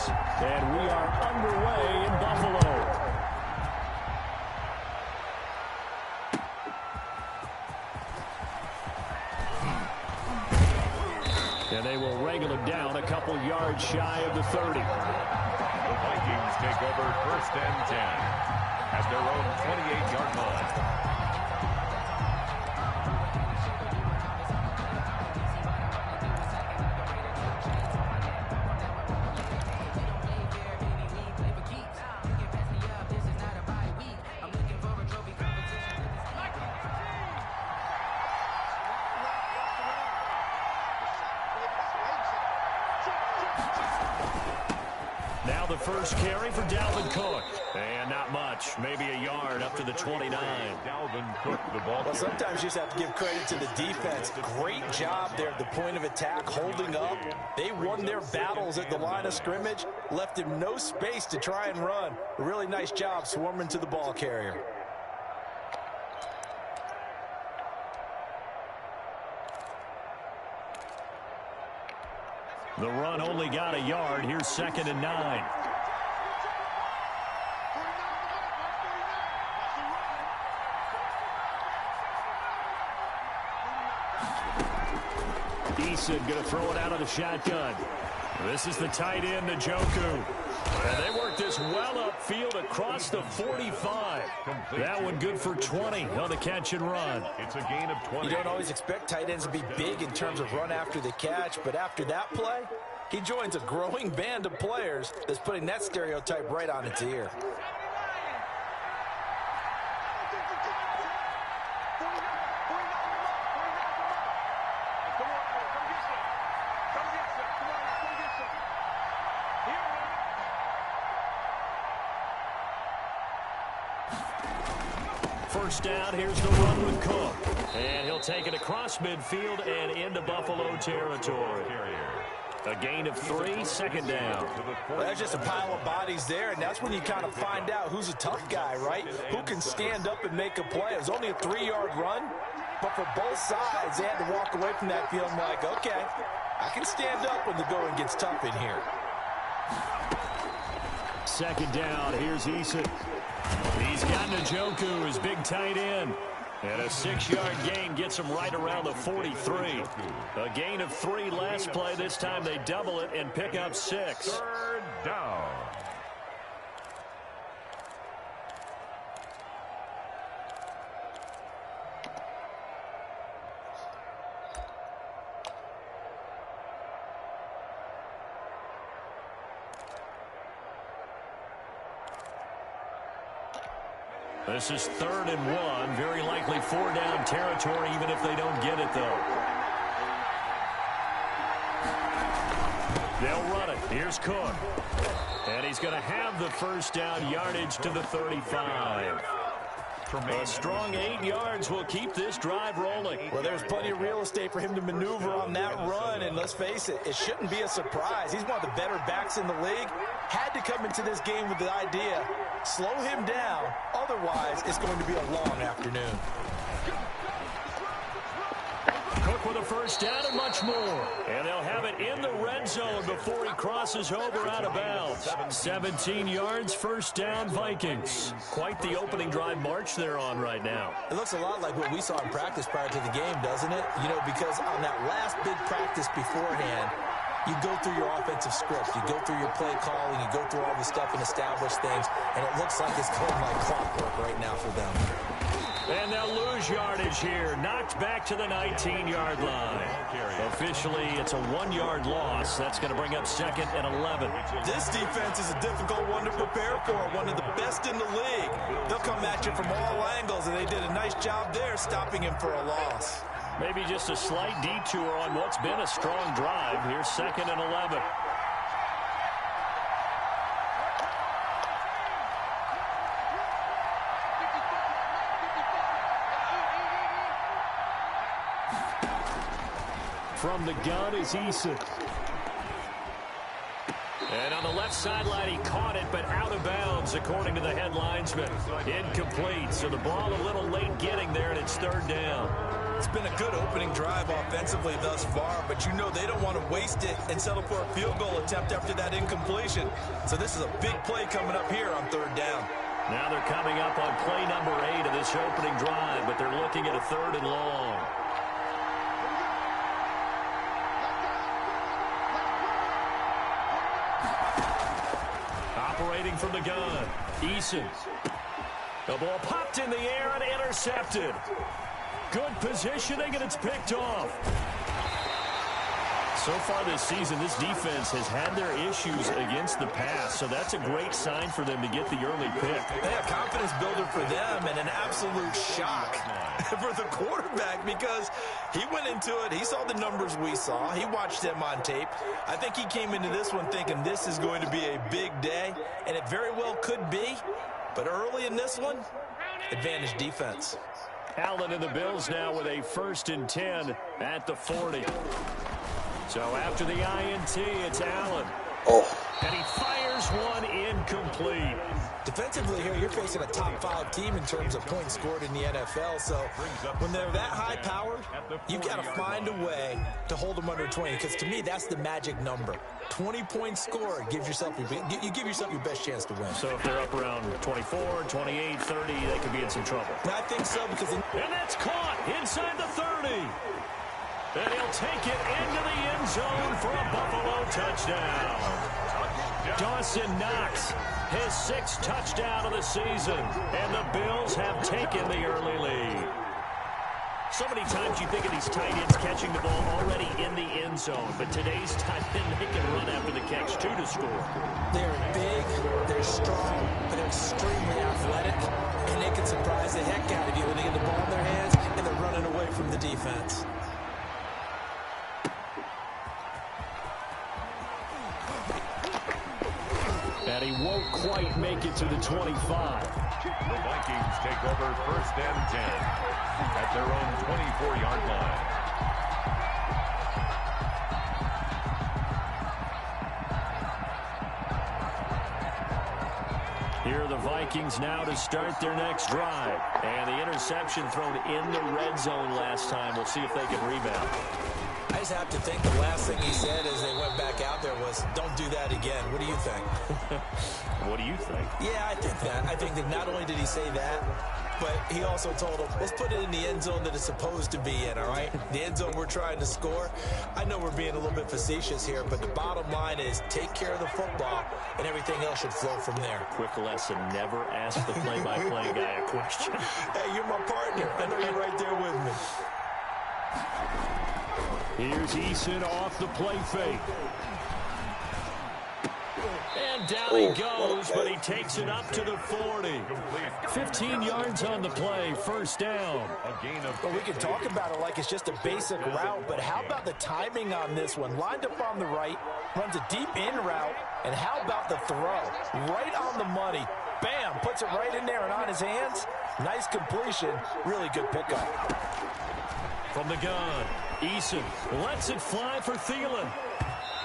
And we are underway in Buffalo. And they will wrangle him down a couple yards shy of the 30. The Vikings take over 1st and 10 at their own 28-yard line. Now the first carry for Dalvin Cook. And not much. Maybe a yard up to the 29. Dalvin Cook, the ball. Well, sometimes you just have to give credit to the defense. Great job there at the point of attack, holding up. They won their battles at the line of scrimmage, left him no space to try and run. A really nice job swarming to the ball carrier. The run only got a yard. Here's 2nd and 9. Eason going to throw it out of the shotgun. This is the tight end, Njoku. And they work this well upfield across the 45. That one good for 20 on the catch and run. It's a gain of 20. You don't always expect tight ends to be big in terms of run after the catch, but after that play, he joins a growing band of players that's putting that stereotype right on its ear. First down, here's the run with Cook. And he'll take it across midfield and into Buffalo territory. A gain of 3, 2nd down. Well, there's just a pile of bodies there, and that's when you kind of find out who's a tough guy, right? Who can stand up and make a play. It was only a 3-yard run, but for both sides, they had to walk away from that field like, okay, I can stand up when the going gets tough in here. 2nd down, here's Eason. He's got Njoku, his big tight end. And a 6-yard gain gets him right around the 43. A gain of 3 last play. This time they double it and pick up 6. 3rd down. This is 3rd and 1. Very likely 4-down territory, even if they don't get it, though. They'll run it. Here's Cook. And he's going to have the first down, yardage to the 35. A strong 8 yards will keep this drive rolling. Well, there's plenty of real estate for him to maneuver on that run, and let's face it, it shouldn't be a surprise. He's one of the better backs in the league. Had to come into this game with the idea, slow him down, otherwise it's going to be a long afternoon. Cook with a first down and much more. And they'll have it in the red zone before he crosses over out of bounds. 17 yards, first down, Vikings. Quite the opening drive march they're on right now. It looks a lot like what we saw in practice prior to the game, doesn't it? You know, because on that last big practice beforehand, you go through your offensive script, you go through your play calling, you go through all the stuff and establish things, and it looks like it's going like clockwork right now for them. And they'll lose yardage here. Knocked back to the 19-yard line. Officially, it's a 1-yard loss. That's going to bring up 2nd and 11. This defense is a difficult one to prepare for, one of the best in the league. They'll come at you from all angles, and they did a nice job there stopping him for a loss. Maybe just a slight detour on what's been a strong drive. Here's 2nd and 11. From the gun is Eason. And on the left sideline, he caught it, but out of bounds, according to the head linesman. Incomplete, so the ball a little late getting there, and it's third down. It's been a good opening drive offensively thus far, but you know they don't want to waste it and settle for a field goal attempt after that incompletion. So this is a big play coming up here on third down. Now they're coming up on play number 8 of this opening drive, but they're looking at a 3rd and long. Operating from the gun, Eason. The ball popped in the air and intercepted. Good positioning, and it's picked off. So far this season, this defense has had their issues against the pass, so that's a great sign for them to get the early pick. Yeah, confidence builder for them and an absolute shock for the quarterback because he went into it. He saw the numbers we saw. He watched them on tape. I think he came into this one thinking this is going to be a big day, and it very well could be. But early in this one, advantage defense. Allen and the Bills now with a 1st and 10 at the 40. So after the INT, it's Allen. And he fires one incomplete. Defensively here, you're facing a top 5 team in terms of points scored in the NFL. So when they're that high-powered, you've got to find a way to hold them under 20. Because to me, that's the magic number. 20 points scored, you give yourself your best chance to win. So if they're up around 24, 28, 30, they could be in some trouble. I think so because... And that's caught inside the 30. And he'll take it into the end zone for a Buffalo touchdown. Dawson Knox, his 6th touchdown of the season. And the Bills have taken the early lead. So many times you think of these tight ends catching the ball already in the end zone. But today's tight end, they can run after the catch, too, to score. They're big, they're strong, but they're extremely athletic. And they can surprise the heck out of you when they get the ball in their hands and they're running away from the defense. And he won't quite make it to the 25. The Vikings take over 1st and 10 at their own 24-yard line. Here are the Vikings now to start their next drive. And the interception thrown in the red zone last time. We'll see if they can rebound. I just have to think the last thing he said as they went back out there was, don't do that again. What do you think? What do you think? Yeah, I think that. I think that not only did he say that, but he also told them, let's put it in the end zone that it's supposed to be in, all right? The end zone we're trying to score. I know we're being a little bit facetious here, but the bottom line is take care of the football, and everything else should flow from there. Quick lesson, never ask the play-by-play guy a question. Hey, you're my partner. I know you're right there with me. Here's Eason off the play fake. And down he goes, but he takes it up to the 40. 15 yards on the play, 1st down. Well, we can talk about it like it's just a basic route, but how about the timing on this one? Lined up on the right, runs a deep in route, and how about the throw? Right on the money. Bam, puts it right in there and on his hands. Nice completion, really good pickup. From the gun, Eason lets it fly for Thielen.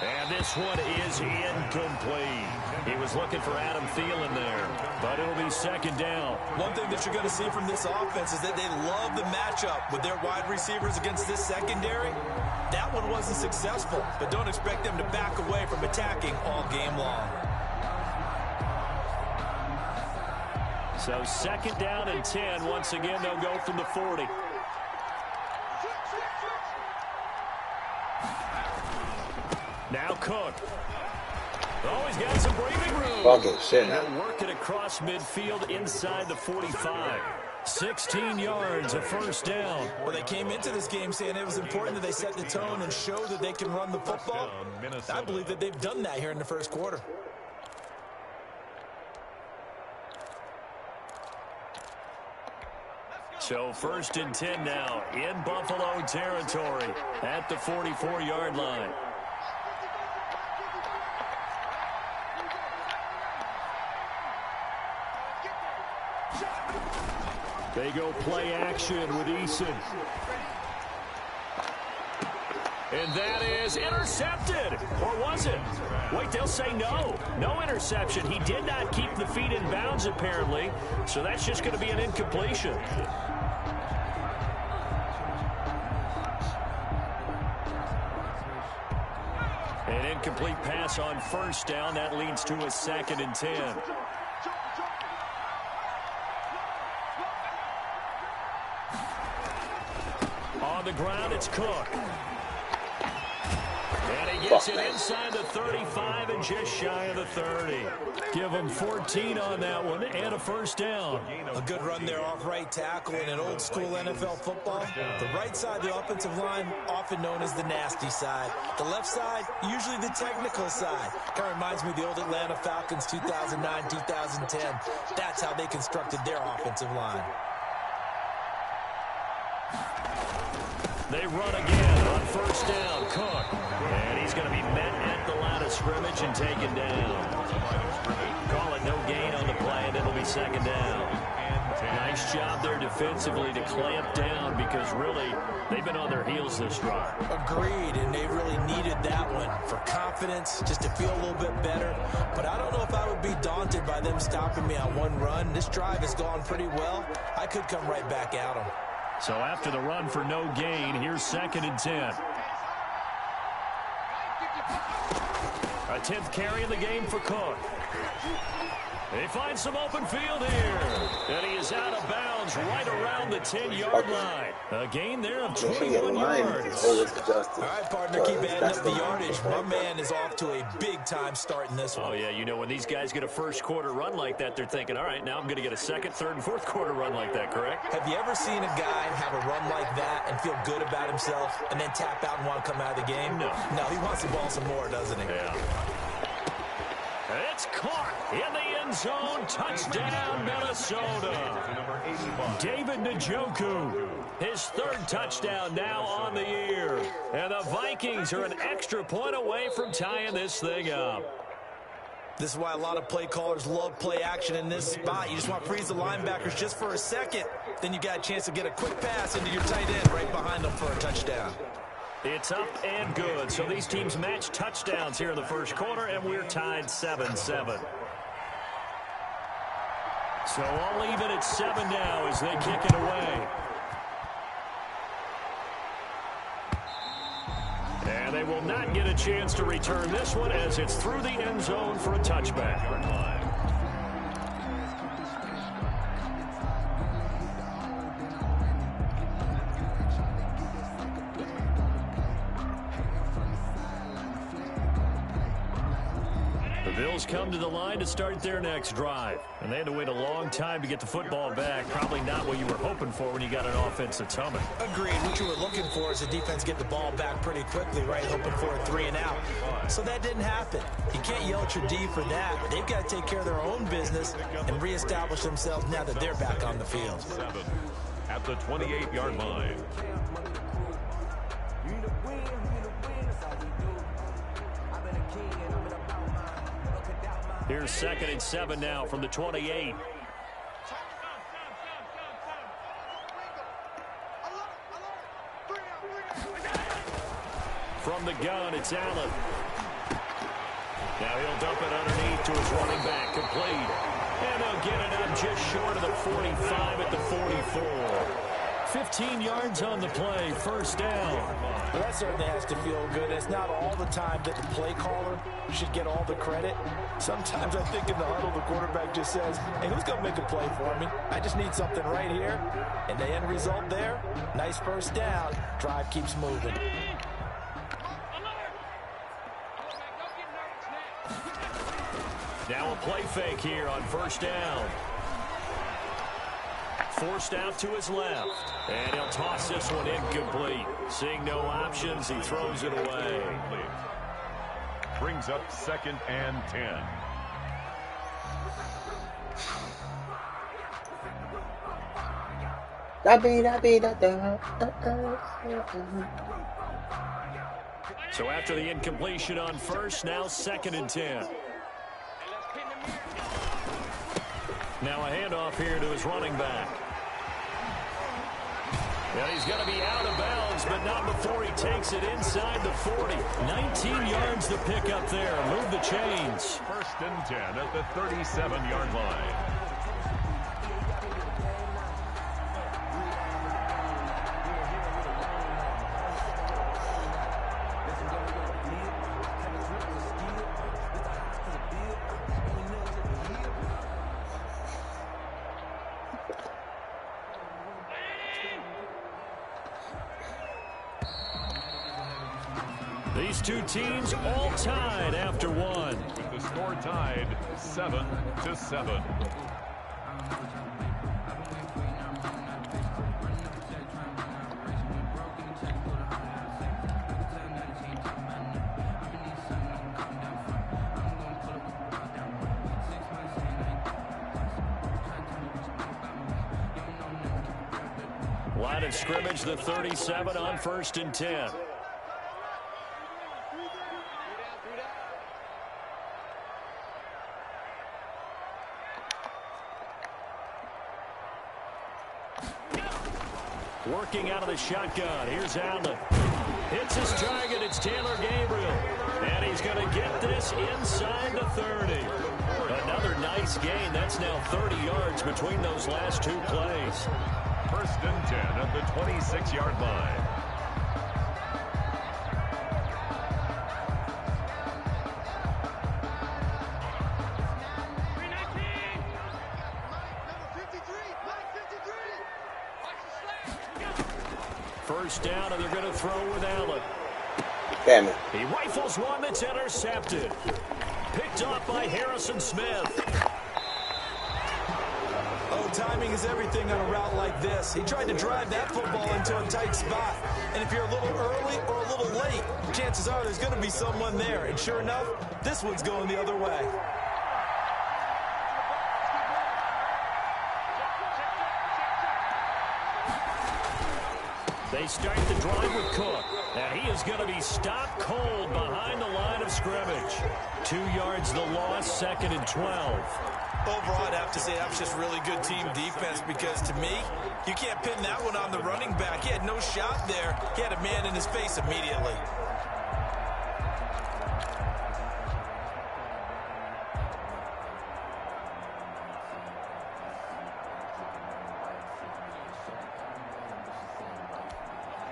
And this one is incomplete. He was looking for Adam Thielen there, but it'll be 2nd down. One thing that you're going to see from this offense is that they love the matchup with their wide receivers against this secondary. That one wasn't successful, but don't expect them to back away from attacking all game long. So 2nd down and 10. Once again, they'll go from the 40. Now Cook. Oh, he's got some breathing room. Fucking shit. He'll work it across midfield inside the 45. 16 yards, a 1st down. Well, they came into this game saying it was important that they set the tone and show that they can run the football. I believe that they've done that here in the 1st quarter. So 1st and 10 now in Buffalo territory at the 44-yard line. They go play action with Eason. And that is intercepted. Or was it? Wait, they'll say no. No interception. He did not keep the feet in bounds, apparently. So that's just going to be an incompletion. An incomplete pass on first down. That leads to a 2nd and 10. On the ground, it's Cook. And he gets it inside the 35 and just shy of the 30. Give him 14 on that one and a first down. A good run there off right tackle in an old-school NFL football. The right side of the offensive line, often known as the nasty side. The left side, usually the technical side. Kind of reminds me of the old Atlanta Falcons 2009, 2010. That's how they constructed their offensive line. They run again on first down. Cook. And he's going to be met at the line of scrimmage and taken down. Call it no gain on the play, and it'll be 2nd down. Nice job there defensively to clamp down because really they've been on their heels this drive. Agreed, and they really needed that one for confidence, just to feel a little bit better. But I don't know if I would be daunted by them stopping me on one run. This drive has gone pretty well. I could come right back at them. So after the run for no gain, here's 2nd and 10. A 10th carry in the game for Cook. They find some open field here. And he is out of bounds right around the 10-yard line. A gain there of 21 yards. All right, partner, keep adding up the yardage. My man is off to a big-time start in this one. Oh, yeah, you know, when these guys get a first-quarter run like that, they're thinking, all right, now I'm going to get a second, third, and fourth-quarter run like that, correct? Have you ever seen a guy have a run like that and feel good about himself and then tap out and want to come out of the game? No. No, he wants the ball some more, doesn't he? Yeah. It's caught in the end zone. Touchdown, Minnesota. David Njoku, his 3rd touchdown now on the year. And the Vikings are an extra point away from tying this thing up. This is why a lot of play callers love play action in this spot. You just want to freeze the linebackers just for a second. Then you got a chance to get a quick pass into your tight end right behind them for a touchdown. It's up and good. So these teams match touchdowns here in the first quarter, and we're tied 7-7. So all even at 7 now as they kick it away. And they will not get a chance to return this one as it's through the end zone for a touchback. Bills come to the line to start their next drive. And they had to wait a long time to get the football back. Probably not what you were hoping for when you got an offense that's humming. Agreed. What you were looking for is the defense get the ball back pretty quickly, right? Hoping for a 3 and out. So that didn't happen. You can't yell at your D for that. They've got to take care of their own business and reestablish themselves now that they're back on the field. At the 28-yard line. Here's 2nd and 7 now from the 28. From the gun, it's Allen. Now he'll dump it underneath to his running back, complete. And they'll get it up just short of the 45 at the 44. 15 yards on the play, first down. Well, that certainly has to feel good. It's not all the time that the play caller should get all the credit. Sometimes I think in the huddle, the quarterback just says, hey, who's going to make a play for me? I just need something right here. And the end result there, nice first down. Drive keeps moving. Now a play fake here on first down. Forced out to his left. And he'll toss this one incomplete. Seeing no options, he throws it away. Brings up 2nd and 10. So after the incompletion on first, now 2nd and 10. Now a handoff here to his running back. And he's going to be out of bounds, but not before he takes it inside the 40. 19 yards to pick up there. Move the chains. 1st and 10 at the 37-yard line. These two teams all tied after one. With the score tied 7-7. Line of scrimmage, the 37 on 1st and 10. Working out of the shotgun. Here's Allen. Hits his target. It's Taylor Gabriel. And he's going to get this inside the 30. Another nice gain. That's now 30 yards between those last two plays. 1st and 10 at the 26-yard line. First down, and they're going to throw with Allen. Damn it. He rifles one that's intercepted. Picked off by Harrison Smith. Oh, timing is everything on a route like this. He tried to drive that football into a tight spot. And if you're a little early or a little late, chances are there's going to be someone there. And sure enough, this one's going the other way. They start the drive with Cook. And he is going to be stopped cold behind the line of scrimmage. 2 yards the loss, 2nd and 12. Overall, I'd have to say that was just really good team defense because, to me, you can't pin that one on the running back. He had no shot there. He had a man in his face immediately.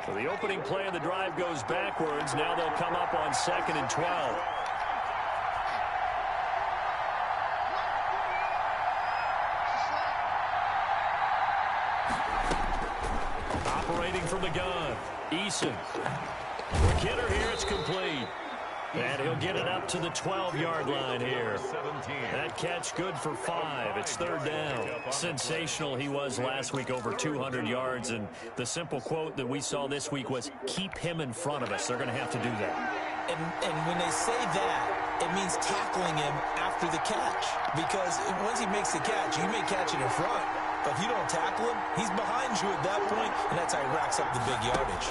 So the opening play of the drive goes backwards. Now they'll come up on 2nd and 12. Operating from the gun, Eason. McKinnon here, it's complete. And he'll get it up to the 12-yard line here. That catch good for 5. It's 3rd down. Sensational he was last week, over 200 yards. And the simple quote that we saw this week was, keep him in front of us. They're going to have to do that. And when they say that, it means tackling him after the catch. Because once he makes the catch, you may catch it in front. But if you don't tackle him, he's behind you at that point, and that's how he racks up the big yardage.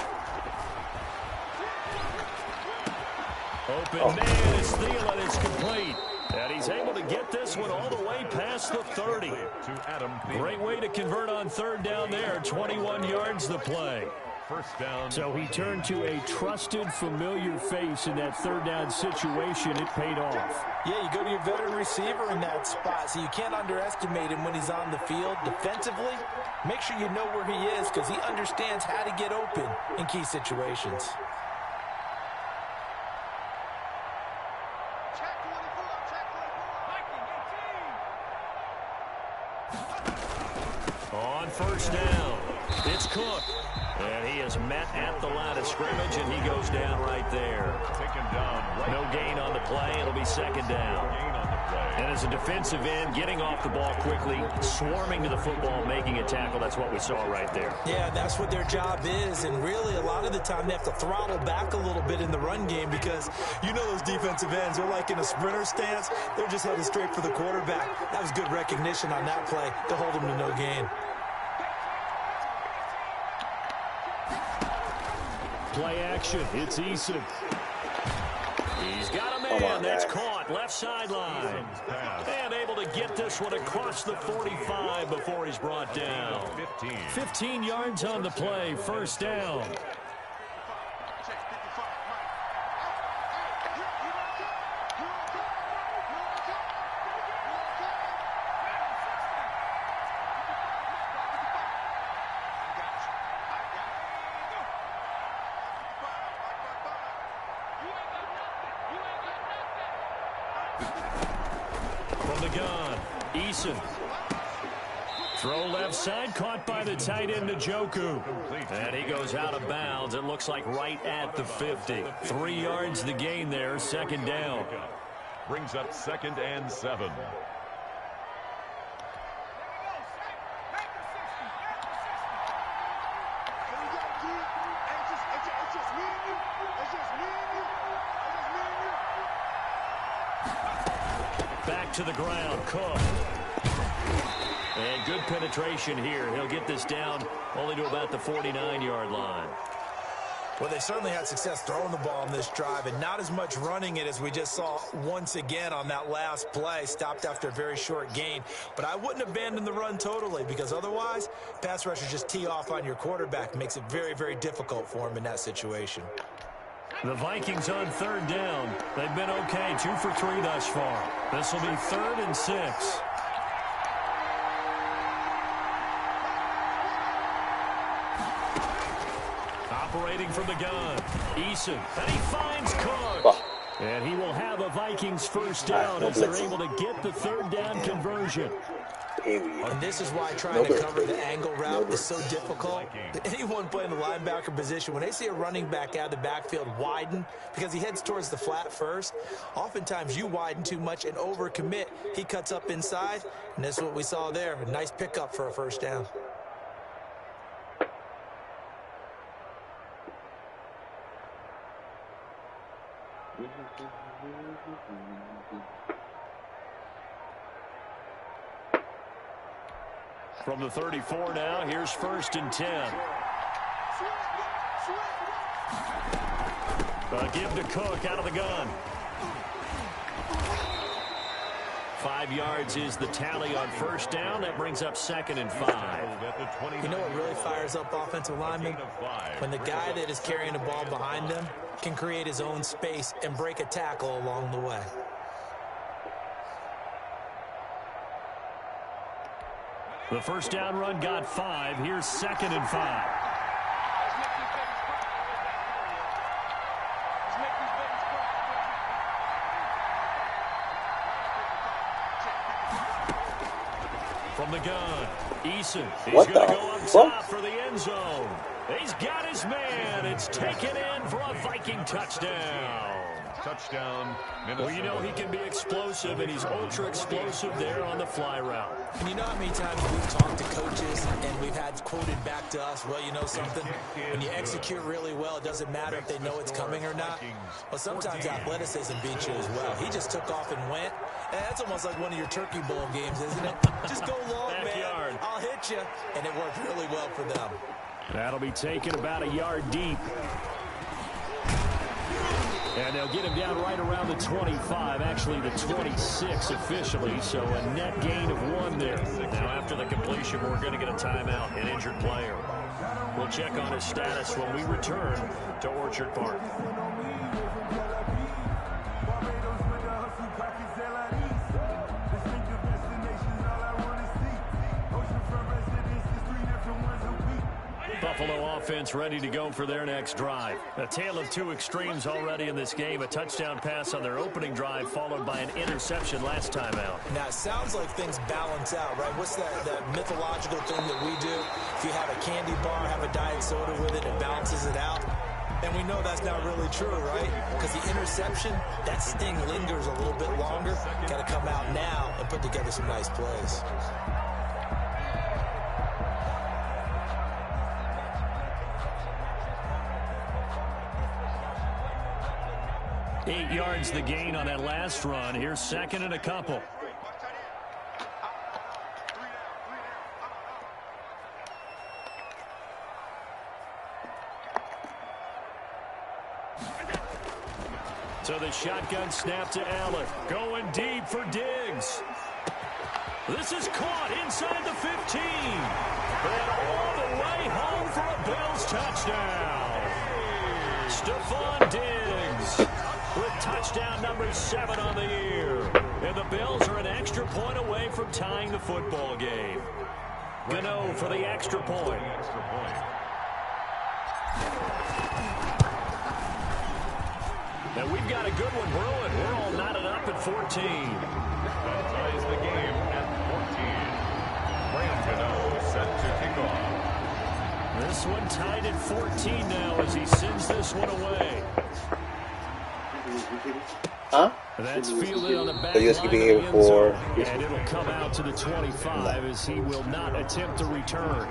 Open man is Thielen. It's complete. And he's able to get this one all the way past the 30. To Adam Thielen. Great way to convert on 3rd down there. 21 yards the play. First down. So he turned to a trusted, familiar face in that 3rd down situation. It paid off. Yeah, you go to your veteran receiver in that spot, so you can't underestimate him when he's on the field. Defensively, make sure you know where he is because he understands how to get open in key situations. On 1st down, it's Cook. And he is met at the line of scrimmage, and he goes down right there. Taken down. Right. No gain on the play. It'll be 2nd down. Gain on the play. And as a defensive end, getting off the ball quickly, swarming to the football, making a tackle, that's what we saw right there. Yeah, that's what their job is. And really, a lot of the time, they have to throttle back a little bit in the run game because you know those defensive ends, they're like in a sprinter stance. They're just headed straight for the quarterback. That was good recognition on that play to hold him to no gain. Play action. It's Eason. He's got a man Come on, And that's guys. caught left sideline. And able to get this one across the 45 before he's brought down. 15 yards on the play, first down. From the gun, Eason. Throw left side, caught by the tight end, Njoku. And he goes out of bounds. It looks like right at the 50. 3 yards the gain there, second down. Brings up 2nd and 7. Back to the ground, Cook. And good penetration here. He'll get this down only to about the 49-yard line. Well, they certainly had success throwing the ball on this drive, and not as much running it as we just saw once again on that last play. Stopped after a very short gain. But I wouldn't abandon the run totally, because otherwise, pass rushers just tee off on your quarterback. Makes it very, very difficult for him in that situation. The Vikings on third down. They've been okay, 2 for 3 thus far. This will be 3rd and 6. Operating from the gun, Eason, and he finds Cook. Oh. And he will have a Vikings first down as they're able to get the third down conversion. And this is why trying to cover the angle route is so difficult. Anyone playing the linebacker position, when they see a running back out of the backfield widen, because he heads towards the flat first, oftentimes you widen too much and overcommit. He cuts up inside, and this is what we saw there. A nice pickup for a first down. From the 34 now, here's 1st and 10. Give to Cook out of the gun. 5 yards is the tally on first down. That brings up 2nd and 5. You know what really fires up offensive linemen? When the guy that is carrying the ball behind them can create his own space and break a tackle along the way. The first down run got 5. Here's 2nd and 5. From the gun, Eason. He's going to go up top for the end zone. He's got his man. It's taken in for a Viking touchdown. Touchdown, Minnesota. Well, you know he can be explosive, and he's ultra-explosive there on the fly route. And you know how many times we've talked to coaches and we've had quoted back to us, well, you know something? When you execute really well, it doesn't matter if they know it's coming or not. Well, sometimes athleticism beats you as well. He just took off and went. And that's almost like one of your Turkey Bowl games, isn't it? Just go long, man. I'll hit you. And it worked really well for them. That'll be taken about a yard deep. And they'll get him down right around the 25, actually the 26 officially, so a net gain of 1 there. Now after the completion, we're going to get a timeout, an injured player. We'll check on his status when we return to Orchard Park. Buffalo offense ready to go for their next drive. A tale of 2 extremes already in this game. A touchdown pass on their opening drive followed by an interception last time out. Now, it sounds like things balance out, right? What's that mythological thing that we do? If you have a candy bar, have a diet soda with it, it balances it out. And we know that's not really true, right? Because the interception, that sting lingers a little bit longer. Got to come out now and put together some nice plays. Eight yards the gain on that last run. Here's 2nd and a couple. So the shotgun snap to Allen. Going deep for Diggs. This is caught inside the 15. And all the way home for a Bills touchdown. Stephon Diggs with touchdown number 7 on the year. And the Bills are an extra point away from tying the football game. Gano for the extra point. And we've got a good one brewing. We're all knotted up at 14. That ties the game at 14. Graham Gano set to kick off. This one tied at 14 now as he sends this one away. Huh? That's fielded on the back So you're just line keeping of the it end for... zone, and it'll come out to the 25 as he will not attempt to return.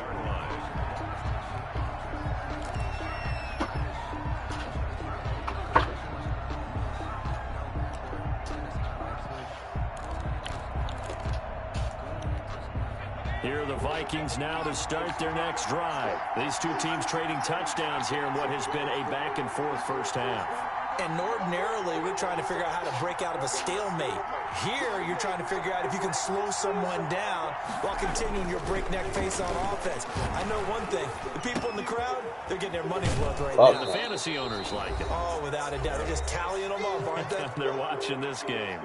Here are the Vikings now to start their next drive. These two teams trading touchdowns here in what has been a back-and-forth first half. And ordinarily, we're trying to figure out how to break out of a stalemate. Here, you're trying to figure out if you can slow someone down while continuing your breakneck pace on offense. I know one thing. The people in the crowd, they're getting their money's worth right now. The fantasy owners like it. Oh, without a doubt. They're just tallying them up, aren't they? They're watching this game.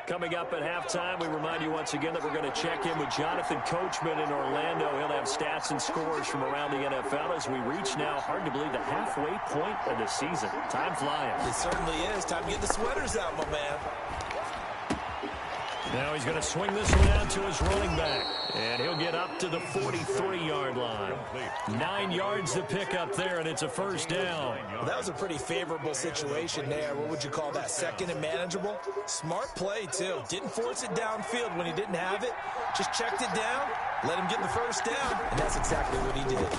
Coming up at halftime, we remind you once again that we're going to check in with Jonathan Coachman in Orlando. He'll have stats and scores from around the NFL as we reach now, hard to believe, the halfway point of the season. Time flying. It certainly is. Time to get the sweaters out, my man. Now he's going to swing this one out to his running back. And he'll get up to the 43-yard line. 9 yards to pick up there, and it's a first down. Well, that was a pretty favorable situation there. What would you call that? Second and manageable? Smart play, too. Didn't force it downfield when he didn't have it. Just checked it down, let him get the first down, and that's exactly what he did.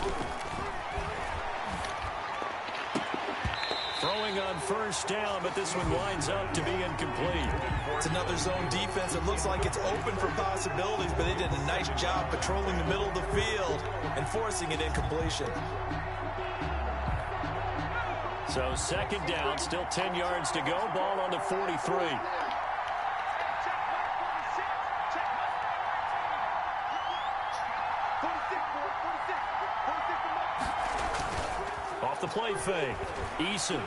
Throwing on first down, but this one winds up to be incomplete. It's another zone defense. It looks like it's open for possibilities, but they did a nice job patrolling the middle of the field and forcing an incompletion. So second down, still 10 yards to go. Ball on the 43. Off the play fake. Eason.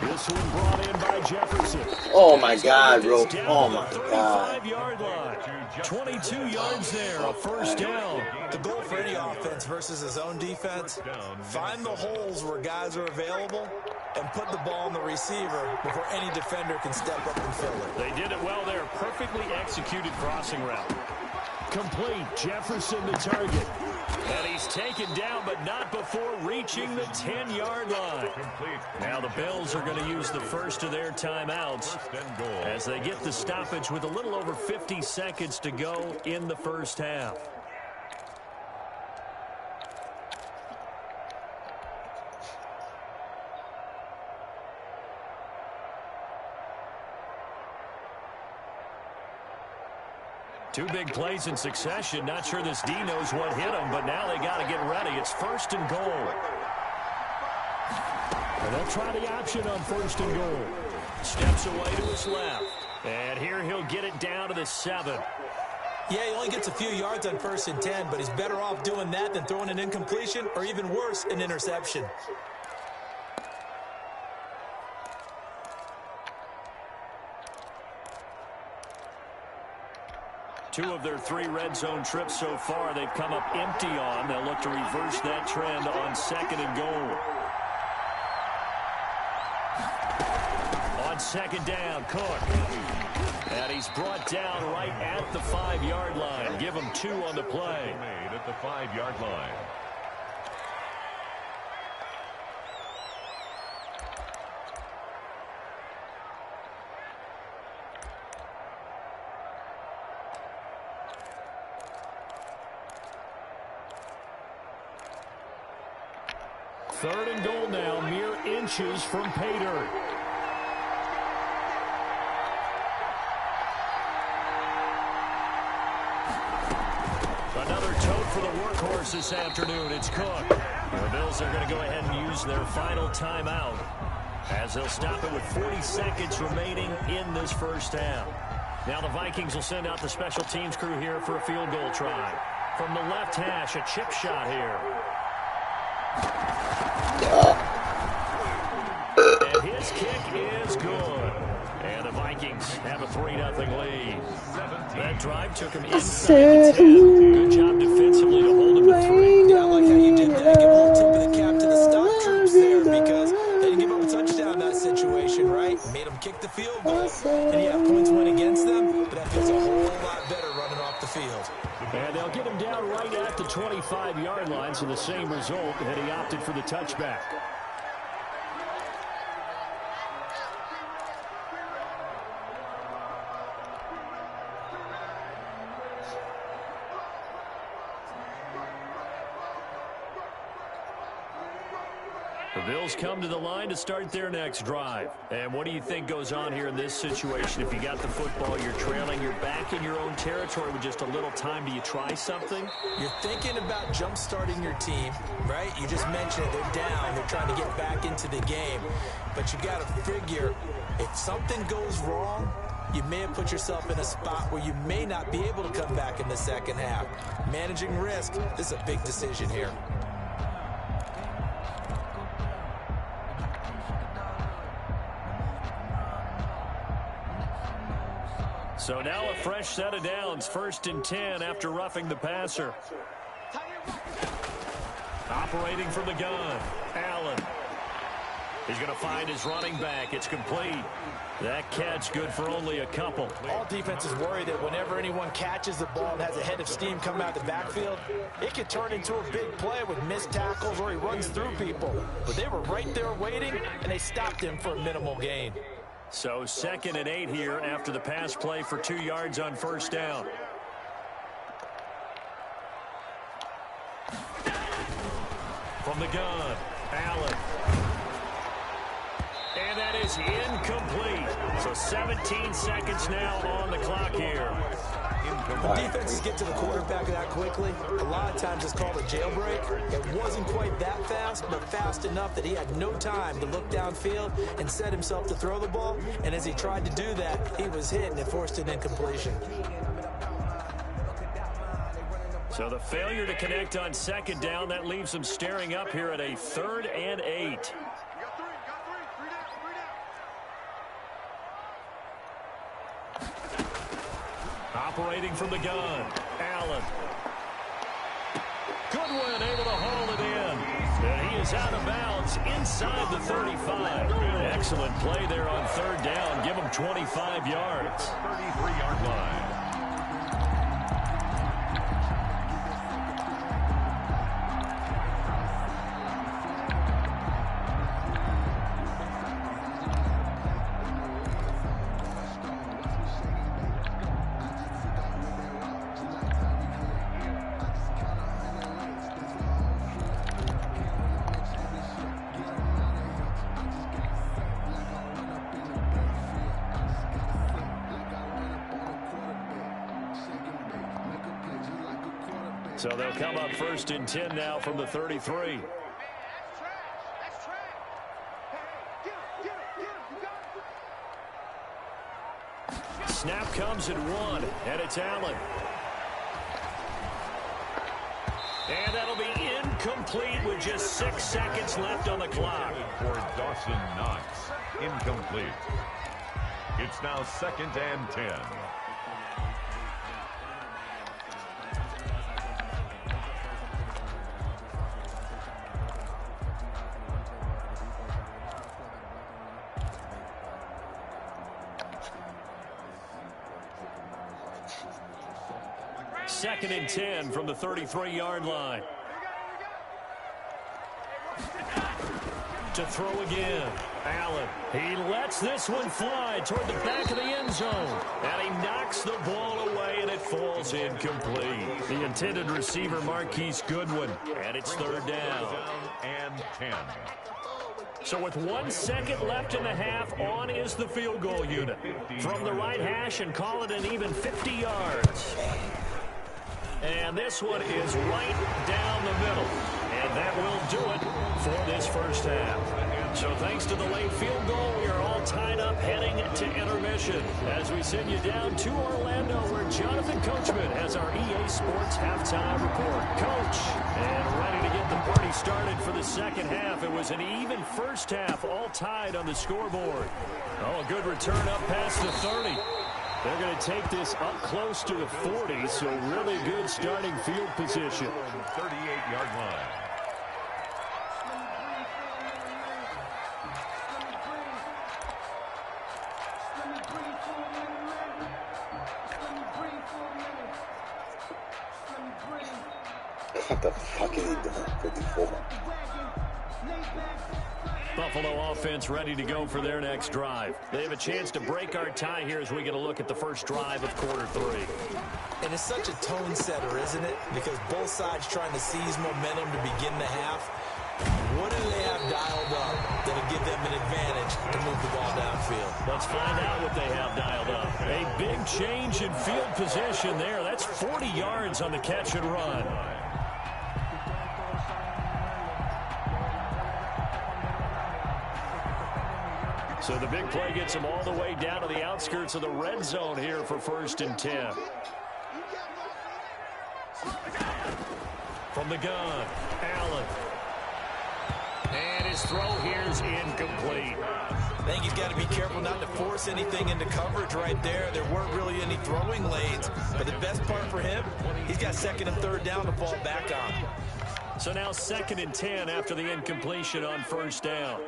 This one brought in by Jefferson. Oh, my God, bro. Oh, my God. 35-yard line. 22 yards there, a first down. The goal for any offense versus a zone defense, find the holes where guys are available and put the ball on the receiver before any defender can step up and fill it. They did it well there. Perfectly executed crossing route. Complete. Jefferson the target. And he's taken down, but not before reaching the 10-yard line. Now the Bills are going to use the first of their timeouts as they get the stoppage with a little over 50 seconds to go in the first half. Two big plays in succession. Not sure this D knows what hit him, but now they got to get ready. It's first and goal. And they'll try the option on first and goal. Steps away to his left. And here he'll get it down to the 7. Yeah, he only gets a few yards on first and 10, but he's better off doing that than throwing an incompletion or even worse, an interception. Two of their 3 red zone trips so far, they've come up empty on. They'll look to reverse that trend on second and goal. On second down, Cook. And he's brought down right at the 5-yard line. Give him 2 on the play. Made at the 5-yard line. Third and goal now, mere inches from pay dirt. course, this afternoon. It's Cook. The Bills are going to go ahead and use their final timeout as they'll stop it with 40 seconds remaining in this first half. Now the Vikings will send out the special teams crew here for a field goal try. From the left hash, a chip shot here. And his kick is good. And the Vikings have a 3-0 lead. That drive took him inside the 10. Good job defensively to hold him to 3. Yeah, I like how you did that. Give a little tip of the cap to the stop troops there because they didn't give up a touchdown in that situation, right? Made them kick the field goal. And yeah, points went against them, but that feels a whole lot better running off the field. And they'll get him down right at the 25-yard line, so the same result had he opted for the touchback. The Bills come to the line to start their next drive. And what do you think goes on here in this situation? If you got the football, you're trailing, you're back in your own territory with just a little time. Do you try something? You're thinking about jump-starting your team, right? You just mentioned it. They're down. They're trying to get back into the game. But you got to figure if something goes wrong, you may have put yourself in a spot where you may not be able to come back in the second half. Managing risk, this is a big decision here. So now a fresh set of downs, 1st and 10 after roughing the passer. Operating from the gun, Allen. He's going to find his running back. It's complete. That catch good for only a couple. All defenses worry that whenever anyone catches the ball and has a head of steam coming out of the backfield, it could turn into a big play with missed tackles or he runs through people. But they were right there waiting, and they stopped him for a minimal gain. So 2nd and 8 here after the pass play for 2 yards on 1st down. From the gun, Allen. And that is incomplete. So 17 seconds now on the clock here. When defenses get to the quarterback that quickly, a lot of times it's called a jailbreak. It wasn't quite that fast, but fast enough that he had no time to look downfield and set himself to throw the ball. And as he tried to do that, he was hit and it forced an incompletion. So the failure to connect on 2nd down, that leaves them staring up here at a 3rd and 8. Operating from the gun, Allen. Goodwin able to haul it in. And he is out of bounds inside the 35. Excellent play there on 3rd down. Give him 25 yards. 33-yard line. So they'll come up 1st and 10 now from the 33. Snap comes at 1, and it's Allen. And that'll be incomplete with just 6 seconds left on the clock. For Dawson Knox, incomplete. It's now 2nd and 10. Second and 10 from the 33-yard line. To throw again. Allen. He lets this one fly toward the back of the end zone. And he knocks the ball away, and it falls incomplete. The intended receiver, Marquise Goodwin. And it's 3rd down. And 10. So with 1 second left in the half, on is the field goal unit. From the right hash and call it an even 50 yards. And this one is right down the middle. And that will do it for this first half. So thanks to the late field goal, we are all tied up heading to intermission as we send you down to Orlando where Jonathan Coachman has our EA Sports halftime report. Coach, and ready to get the party started for the second half. It was an even first half, all tied on the scoreboard. Oh, a good return up past the 30. They're going to take this up close to the 40, so really good starting field position. 38-yard line. What the fuck is he doing? 54. Buffalo offense ready to go for their next drive. They have a chance to break our tie here as we get a look at the first drive of quarter 3. And it's such a tone setter, isn't it? Because both sides trying to seize momentum to begin the half. What do they have dialed up that'll give them an advantage to move the ball downfield? Let's find out what they have dialed up. A big change in field position there. That's 40 yards on the catch and run. So the big play gets them all the way down to the outskirts of the red zone here for 1st and 10. From the gun, Allen. And his throw here is incomplete. I think he's got to be careful not to force anything into coverage right there. There weren't really any throwing lanes. But the best part for him, he's got 2nd and 3rd down to fall back on. So now 2nd and 10 after the incompletion on 1st down.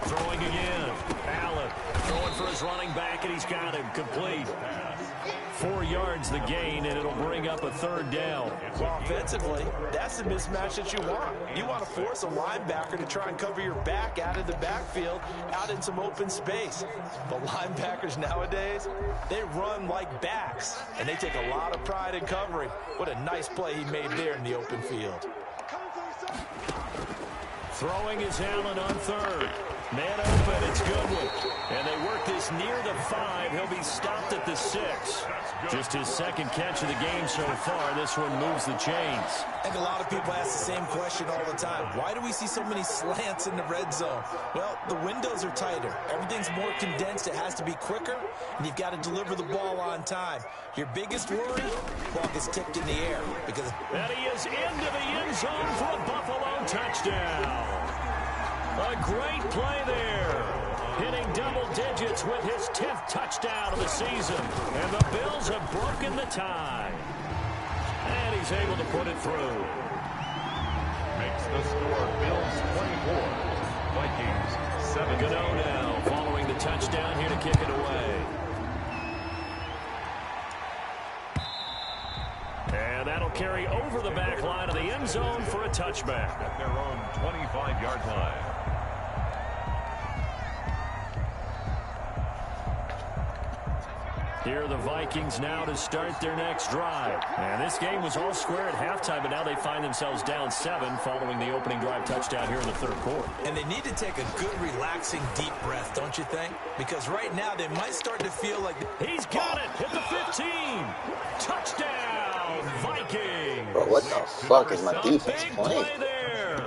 Throwing again. Allen throwing for his running back, and he's got him complete. 4 yards the gain, and it'll bring up a 3rd down. Well, offensively, that's the mismatch that you want. You want to force a linebacker to try and cover your back out of the backfield, out in some open space. But linebackers nowadays, they run like backs, and they take a lot of pride in covering. What a nice play he made there in the open field. Throwing is Allen on 3rd. Man open, it's Goodwin. And they work this near the 5. He'll be stopped at the 6. Just his 2nd catch of the game so far. This one moves the chains. I think a lot of people ask the same question all the time. Why do we see so many slants in the red zone? Well, the windows are tighter. Everything's more condensed. It has to be quicker, and you've got to deliver the ball on time. Your biggest worry, ball gets tipped in the air. And he is into the end zone for a Buffalo touchdown. A great play there. Hitting double digits with his 10th touchdown of the season. And the Bills have broken the tie. And he's able to put it through. Makes the score Bills 24, Vikings 7. Gano now following the touchdown here to kick it away. And that'll carry over the back line of the end zone for a touchback. At their own 25-yard line. Here are the Vikings now to start their next drive. And this game was all square at halftime, but now they find themselves down 7 following the opening drive touchdown here in the 3rd quarter. And they need to take a good, relaxing, deep breath, don't you think? Because right now they might start to feel like... He's got it! Hit the 15! Touchdown, Vikings! Bro, what the fuck is my defense big playing? play there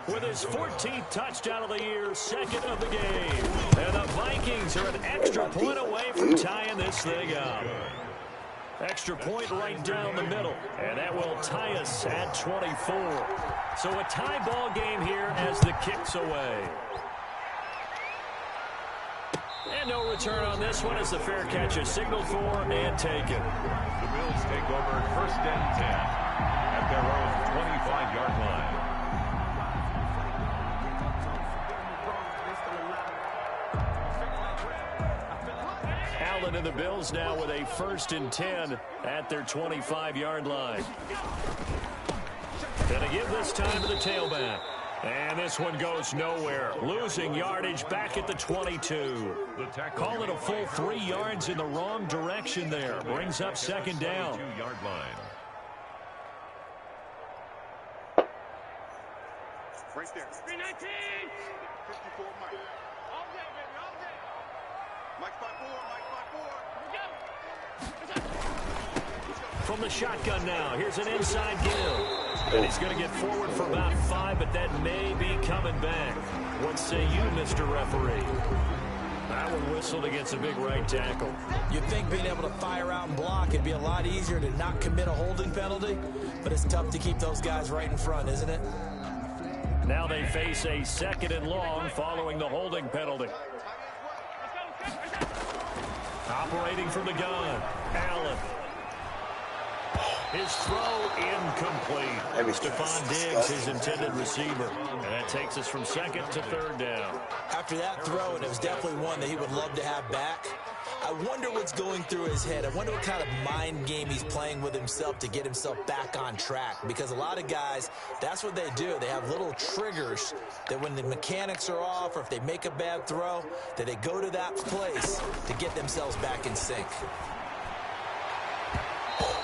with his 14th touchdown of the year, 2nd of the game. And the Vikings are an extra point away from tying this thing up. Extra point right down the middle, and that will tie us at 24. So a tie ball game here as the kick's away. And no return on this one as the fair catch is signaled for and taken. The Bills take over 1st and 10 at their own 25-yard line. Allen and the Bills now with a 1st and 10 at their 25-yard line. Gonna give this time to the tailback. And this one goes nowhere. Losing yardage back at the 22. Call it a full 3 yards in the wrong direction there. Brings up 2nd down. 2-yard line. Right there. 319. 54 Mike. All day, baby, all day. From the shotgun now, here's an inside give. And he's going to get forward for about 5, but that may be coming back. What say you, Mr. Referee? That one whistled against a big right tackle. You'd think being able to fire out and block, it'd be a lot easier to not commit a holding penalty, but it's tough to keep those guys right in front, isn't it? Now they face a 2nd and long following the holding penalty. Operating from the gun, Allen. His throw incomplete. Stephon Diggs, his intended receiver. And that takes us from 2nd to 3rd down. After that throw, and it was definitely one that he would love to have back, I wonder what's going through his head. I wonder what kind of mind game he's playing with himself to get himself back on track. Because a lot of guys, that's what they do. They have little triggers that when the mechanics are off or if they make a bad throw, that they go to that place to get themselves back in sync.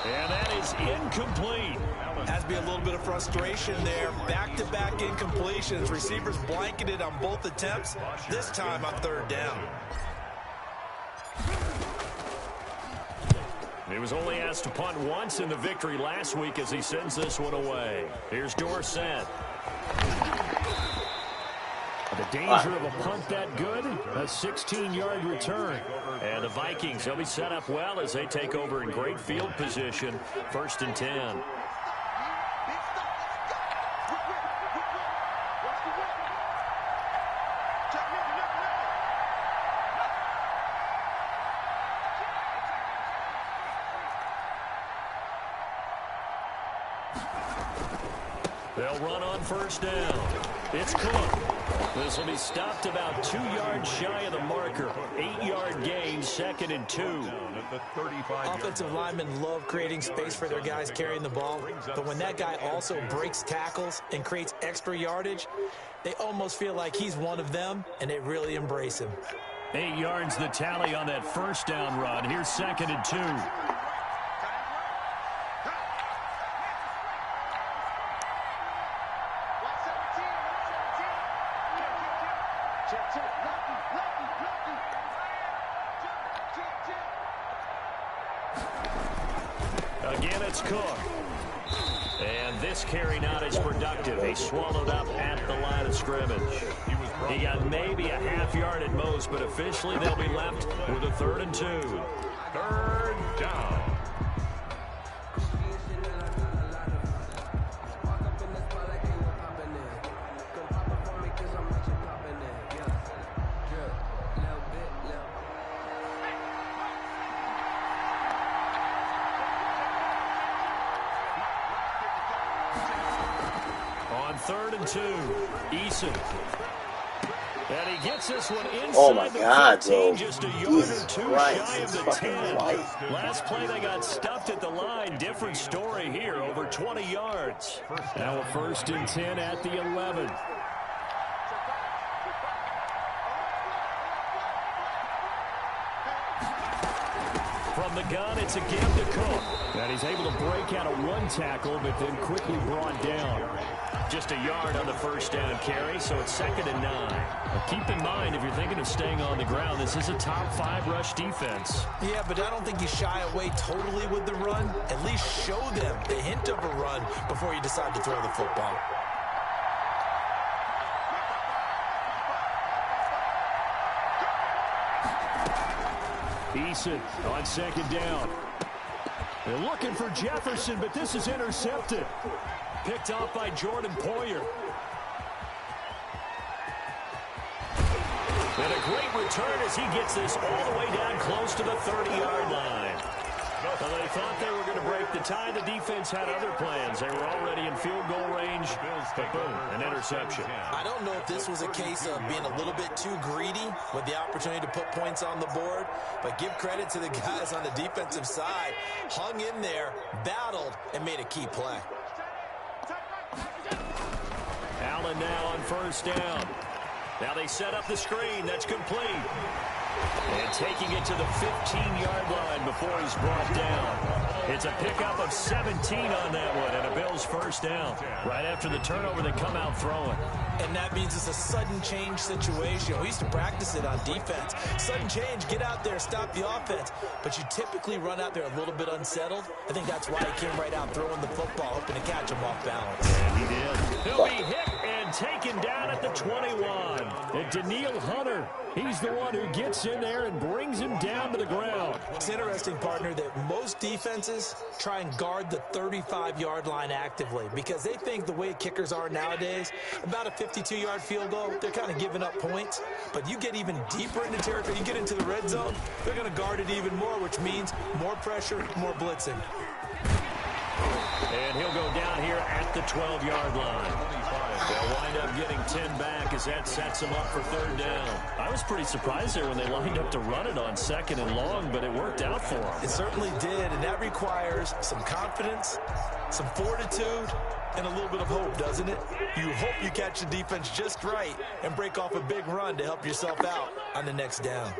And that is incomplete. Has to be a little bit of frustration there. Back-to-back incompletions. Receivers blanketed on both attempts, this time on 3rd down. He was only asked to punt once in the victory last week as he sends this one away. Here's Dorsett. The danger of a punt that good, a 16-yard return. And the Vikings, they'll be set up well as they take over in great field position, 1st and 10. They'll run on 1st down. It's Cook. This will be stopped about 2 yards shy of the marker. 8-yard gain, 2nd and 2. Offensive linemen love creating space for their guys carrying the ball, but when that guy also breaks tackles and creates extra yardage, they almost feel like he's one of them, and they really embrace him. 8 yards the tally on that 1st down run. Here's 2nd and 2. Again, it's Cook. And this carry not as productive. He swallowed up at the line of scrimmage. He got maybe a half yard at most, but officially they'll be left with a 3rd and 2. 3rd down. On 3rd and 2, Eason. And he gets this one inside Oh my the God, 15, bro. just a yard Jesus or 2 Christ, shy of it's the fucking 10. life. Last play they got stuffed at the line. Different story here, over 20 yards. Now a 1st and 10 at the 11. From the gun, it's a give to Cook. And he's able to break out of one tackle, but then quickly brought down. Just a yard on the 1st down carry, so it's 2nd and 9. Now keep in mind, if you're thinking of staying on the ground, this is a top 5 rush defense. Yeah, but I don't think you shy away totally with the run. At least show them the hint of a run before you decide to throw the football. Eason on 2nd down. They're looking for Jefferson, but this is intercepted. Picked off by Jordan Poyer. And a great return as he gets this all the way down close to the 30-yard line. Well, they thought they were going to break the tie. The defense had other plans. They were already in field goal range. But boom, an interception. I don't know if this was a case of being a little bit too greedy with the opportunity to put points on the board, but give credit to the guys on the defensive side. Hung in there, battled, and made a key play. Allen now on 1st down. Now they set up the screen. That's complete. And taking it to the 15-yard line before he's brought down. It's a pickup of 17 on that one, and a Bills first down. Right after the turnover, they come out throwing. And that means it's a sudden change situation. We used to practice it on defense. Sudden change, get out there, stop the offense. But you typically run out there a little bit unsettled. I think that's why he came right out throwing the football, hoping to catch him off balance. And he did. He'll be hit and taken down at the 21. And Danielle Hunter, he's the one who gets in there and brings him down to the ground. It's interesting, partner, that most defenses try and guard the 35-yard line actively because they think the way kickers are nowadays, about a 52-yard field goal, they're kind of giving up points. But you get even deeper into territory, you get into the red zone, they're going to guard it even more, which means more pressure, more blitzing. And he'll go down here at the 12-yard line. They'll wind up getting 10 back as that sets them up for third down. I was pretty surprised there when they lined up to run it on 2nd and long, but it worked out for them. It certainly did, and that requires some confidence, some fortitude, and a little bit of hope, doesn't it? You hope you catch the defense just right and break off a big run to help yourself out on the next down.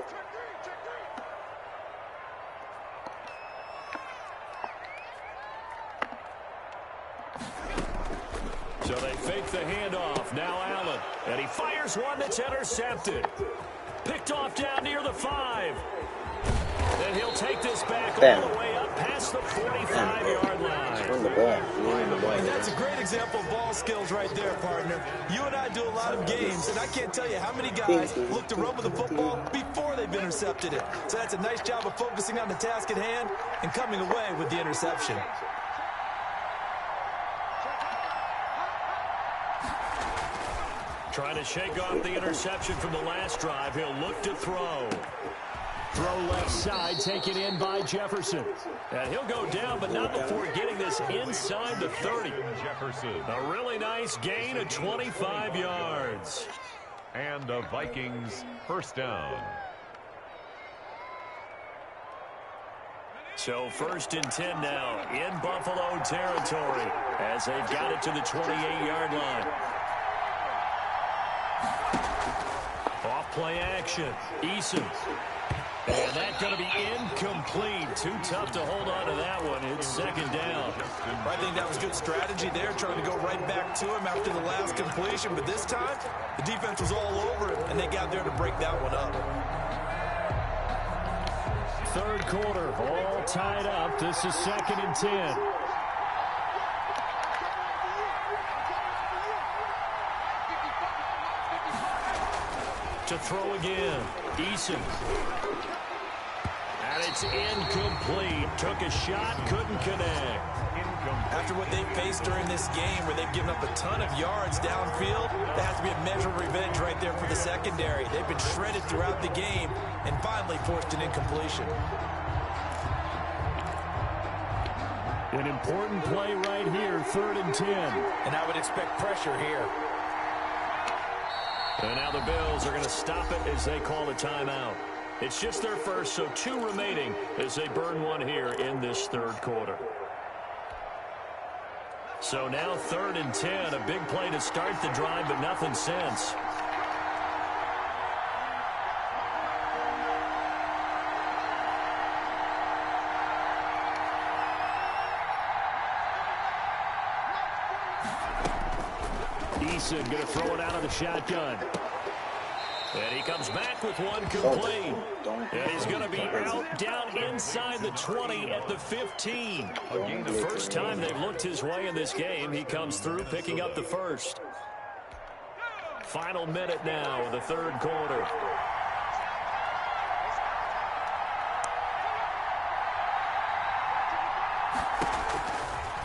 So they fake the handoff. Now Allen. And he fires one that's intercepted. Picked off down near the 5. And he'll take this back all the way up past the 45-yard line. Run the ball. And that's a great example of ball skills right there, partner. You and I do a lot of games, and I can't tell you how many guys look to run with the football before they've intercepted it. So that's a nice job of focusing on the task at hand and coming away with the interception. Trying to shake off the interception from the last drive. He'll look to throw. Throw left side, taken in by Jefferson. And he'll go down, but not before getting this inside the 30. Jefferson. A really nice gain of 25 yards. And the Vikings first down. So 1st and 10 now in Buffalo territory as they've got it to the 28-yard line. Off play action. Eason. And that's going to be incomplete. Too tough to hold on to that one. It's 2nd down. I think that was good strategy there, trying to go right back to him after the last completion. But this time, the defense was all over it, and they got there to break that one up. 3rd quarter, all tied up. This is 2nd and 10. To throw again. Eason. And it's incomplete. Took a shot, couldn't connect. After what they faced during this game where they've given up a ton of yards downfield, there has to be a measure of revenge right there for the secondary. They've been shredded throughout the game and finally forced an incompletion. An important play right here, 3rd and 10. And I would expect pressure here. And now the Bills are going to stop it as they call a timeout. It's just their first, so 2 remaining as they burn one here in this 3rd quarter. So now 3rd and 10, a big play to start the drive, but nothing since. Eason going to throw it out of the shotgun. And he comes back with one complete. And he's going to be out down inside the 20 at the 15. The first time they've looked his way in this game, he comes through picking up the first. Final minute now of the 3rd quarter.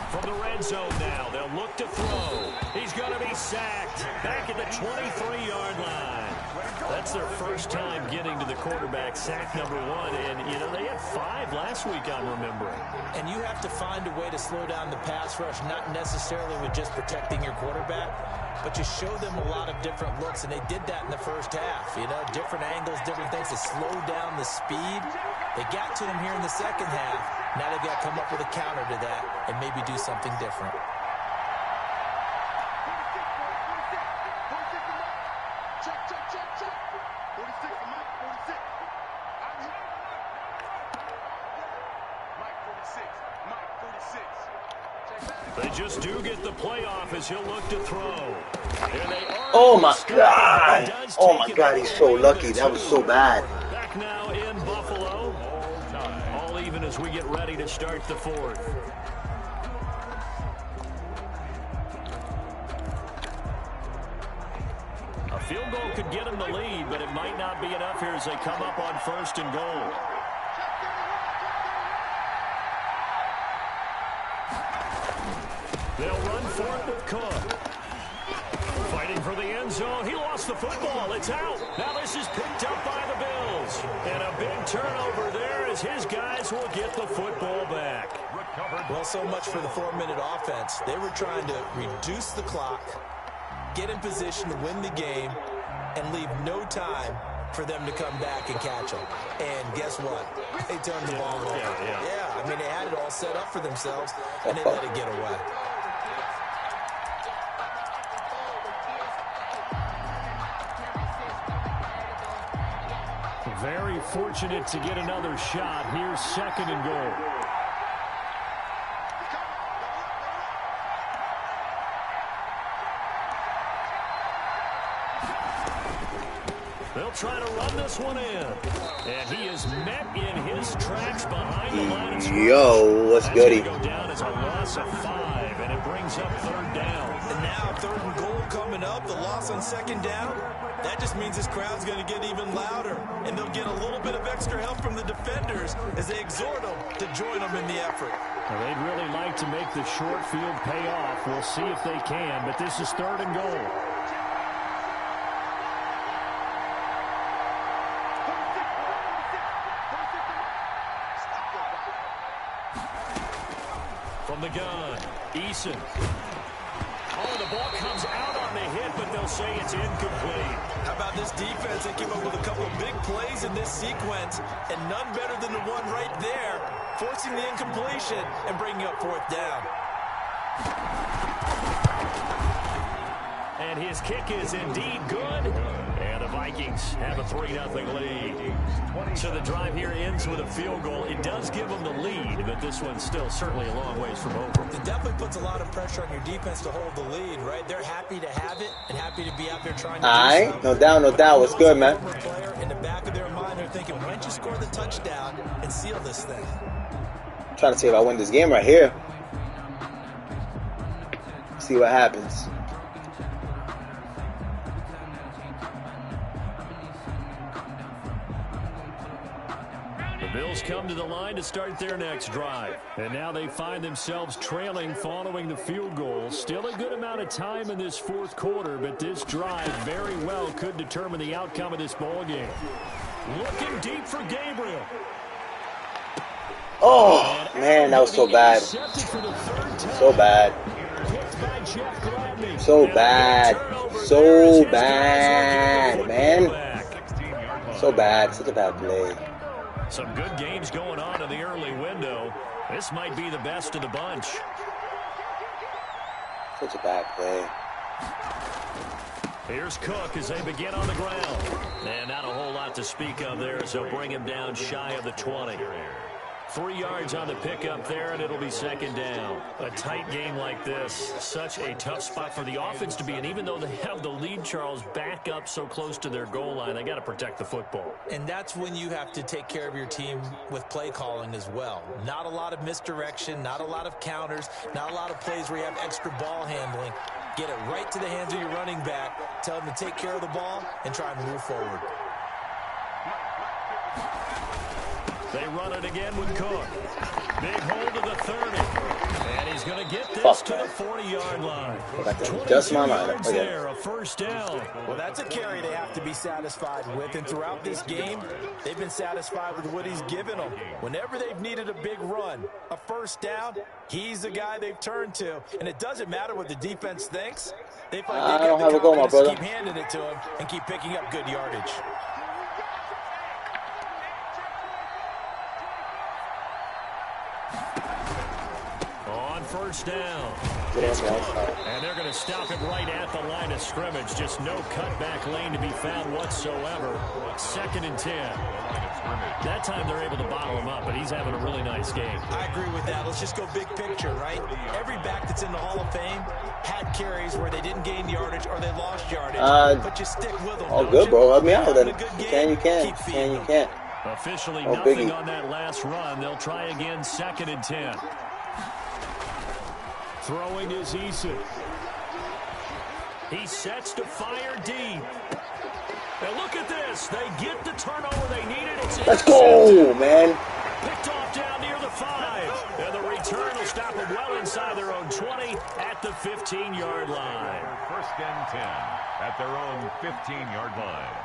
From the red zone now, they'll look to throw. He's going to be sacked back at the 23-yard line. That's their first time getting to the quarterback, sack number 1. And, you know, they had 5 last week, I'm remembering. And you have to find a way to slow down the pass rush, not necessarily with just protecting your quarterback, but you show them a lot of different looks, and they did that in the first half. You know, different angles, different things to slow down the speed. They got to him here in the second half. Now they've got to come up with a counter to that and maybe do something different. They just do get the playoff as he'll look to throw. Oh my God. Oh my God, he's so lucky. That was so bad. Back now in Buffalo. All even as we get ready to start the fourth. A field goal could get them the lead, but it might not be enough here as they come up on 1st and goal. They'll run for it with Cook. Fighting for the end zone. He lost the football. It's out. Now this is picked up by the Bills. And a big turnover there as his guys will get the football back. Well, so much for the 4-minute offense. They were trying to reduce the clock, get in position to win the game, and leave no time for them to come back and catch them. And guess what? They turned the ball over. Yeah, I mean, they had it all set up for themselves, and they let it get away. Very fortunate to get another shot. Here's 2nd and goal. They'll try to run this one in. And he is met in his tracks behind the line of scrimmage. Yo, what's goody? Go down as a loss of 5, and it brings up 3rd down. And now 3rd and goal coming up, the loss on 2nd down. That just means this crowd's going to get even louder, and they'll get a little bit of extra help from the defenders as they exhort them to join them in the effort. Well, they'd really like to make the short field pay off. We'll see if they can, but this is 3rd and goal. From the gun, Eason. Oh, the ball comes out on the hit, but they'll say it's incomplete. How about this defense? They came up with a couple of big plays in this sequence, and none better than the one right there, forcing the incompletion and bringing up 4th down. And his kick is indeed good. And the Vikings have a 3-0 lead. So the drive here ends with a field goal. It does give them the lead, but this one's still certainly a long ways from over. It definitely puts a lot of pressure on your defense to hold the lead, right? They're happy to have it and happy to be out there trying to do something. No doubt, no doubt. What's good, man? In the back of their mind, they're thinking, why don't you score the touchdown and seal this thing? I'm trying to see if I win this game right here. See what happens. Bills come to the line to start their next drive. And now they find themselves trailing following the field goal. Still a good amount of time in this 4th quarter, but this drive very well could determine the outcome of this ball game. Looking deep for Gabriel. Oh, man, that was so bad. So bad. So bad. So bad, man. So bad. Such a bad play. Some good games going on in the early window. This might be the best of the bunch. Such a bad play. Here's Cook as they begin on the ground. And not a whole lot to speak of there as they'll bring him down shy of the 20. 3 yards on the pickup there, and it'll be 2nd down. A tight game like this, such a tough spot for the offense to be in. Even though they have the lead, Charles, back up so close to their goal line, they got to protect the football. And that's when you have to take care of your team with play calling as well. Not a lot of misdirection, not a lot of counters, not a lot of plays where you have extra ball handling. Get it right to the hands of your running back, tell them to take care of the ball, and try and move forward. They run it again with Cook. Big hold of the 30. And he's going to get this to the 40-yard line. Just my mind. There, a 1st down. Well, that's a carry they have to be satisfied with. And throughout this game, they've been satisfied with what he's given them. Whenever they've needed a big run, a 1st down, he's the guy they've turned to. And it doesn't matter what the defense thinks. They find they got the confidence to keep handing it to him and keep picking up good yardage. on first down. And they're going to stop it right at the line of scrimmage. Just no cutback lane to be found whatsoever. 2nd and 10. That time they're able to bottle him up, but he's having a really nice game. I agree with that. Let's just go big picture, right? Every back that's in the Hall of Fame had carries where they didn't gain yardage or they lost yardage. But you stick with them. Oh, good, bro. Help me out then. You can. Officially Oh, nothing biggie. on that last run. They'll try again, 2nd and 10. Throwing is Eason. He sets to fire deep. Now look at this. They get the turnover they needed. Let's go, man. Picked off down near the 5. And the return will stop them well inside their own 20 at the 15-yard line. 1st and 10 at their own 15-yard line.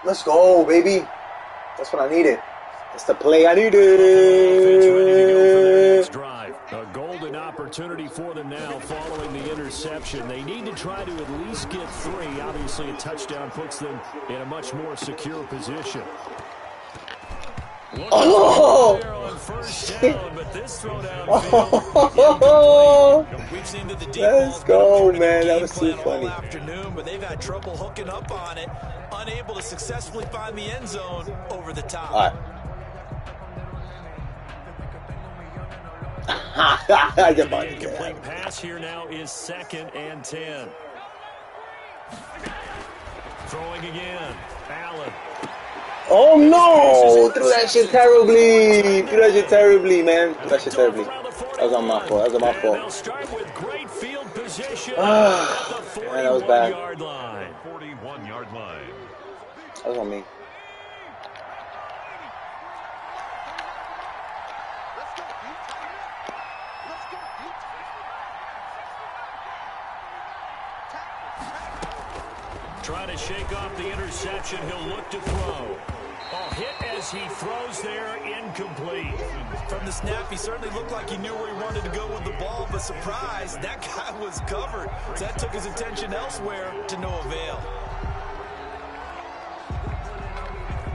Let's go, baby. That's what I needed. That's the play I needed. Offense ready to go for their next drive. A golden opportunity for them now following the interception. They need to try to at least get 3. Obviously, a touchdown puts them in a much more secure position. Oh! On first down, but this throw down We've seen that the deep Let's go, man. That was too funny. All afternoon, but they've had trouble hooking up on it, unable to successfully find the end zone over the top. All right. The incomplete pass here now is 2nd and 10. Throwing again. Allen. Oh no! Threw that shit terribly. Man. Threw that shit terribly. That was on my fault. They'll start with great field position at the 41-yard line. 41-yard line. That was on me. Trying to shake off the interception. He'll look to throw. A hit as he throws there, incomplete. From the snap, he certainly looked like he knew where he wanted to go with the ball, but surprise, that guy was covered. So that took his attention elsewhere to no avail.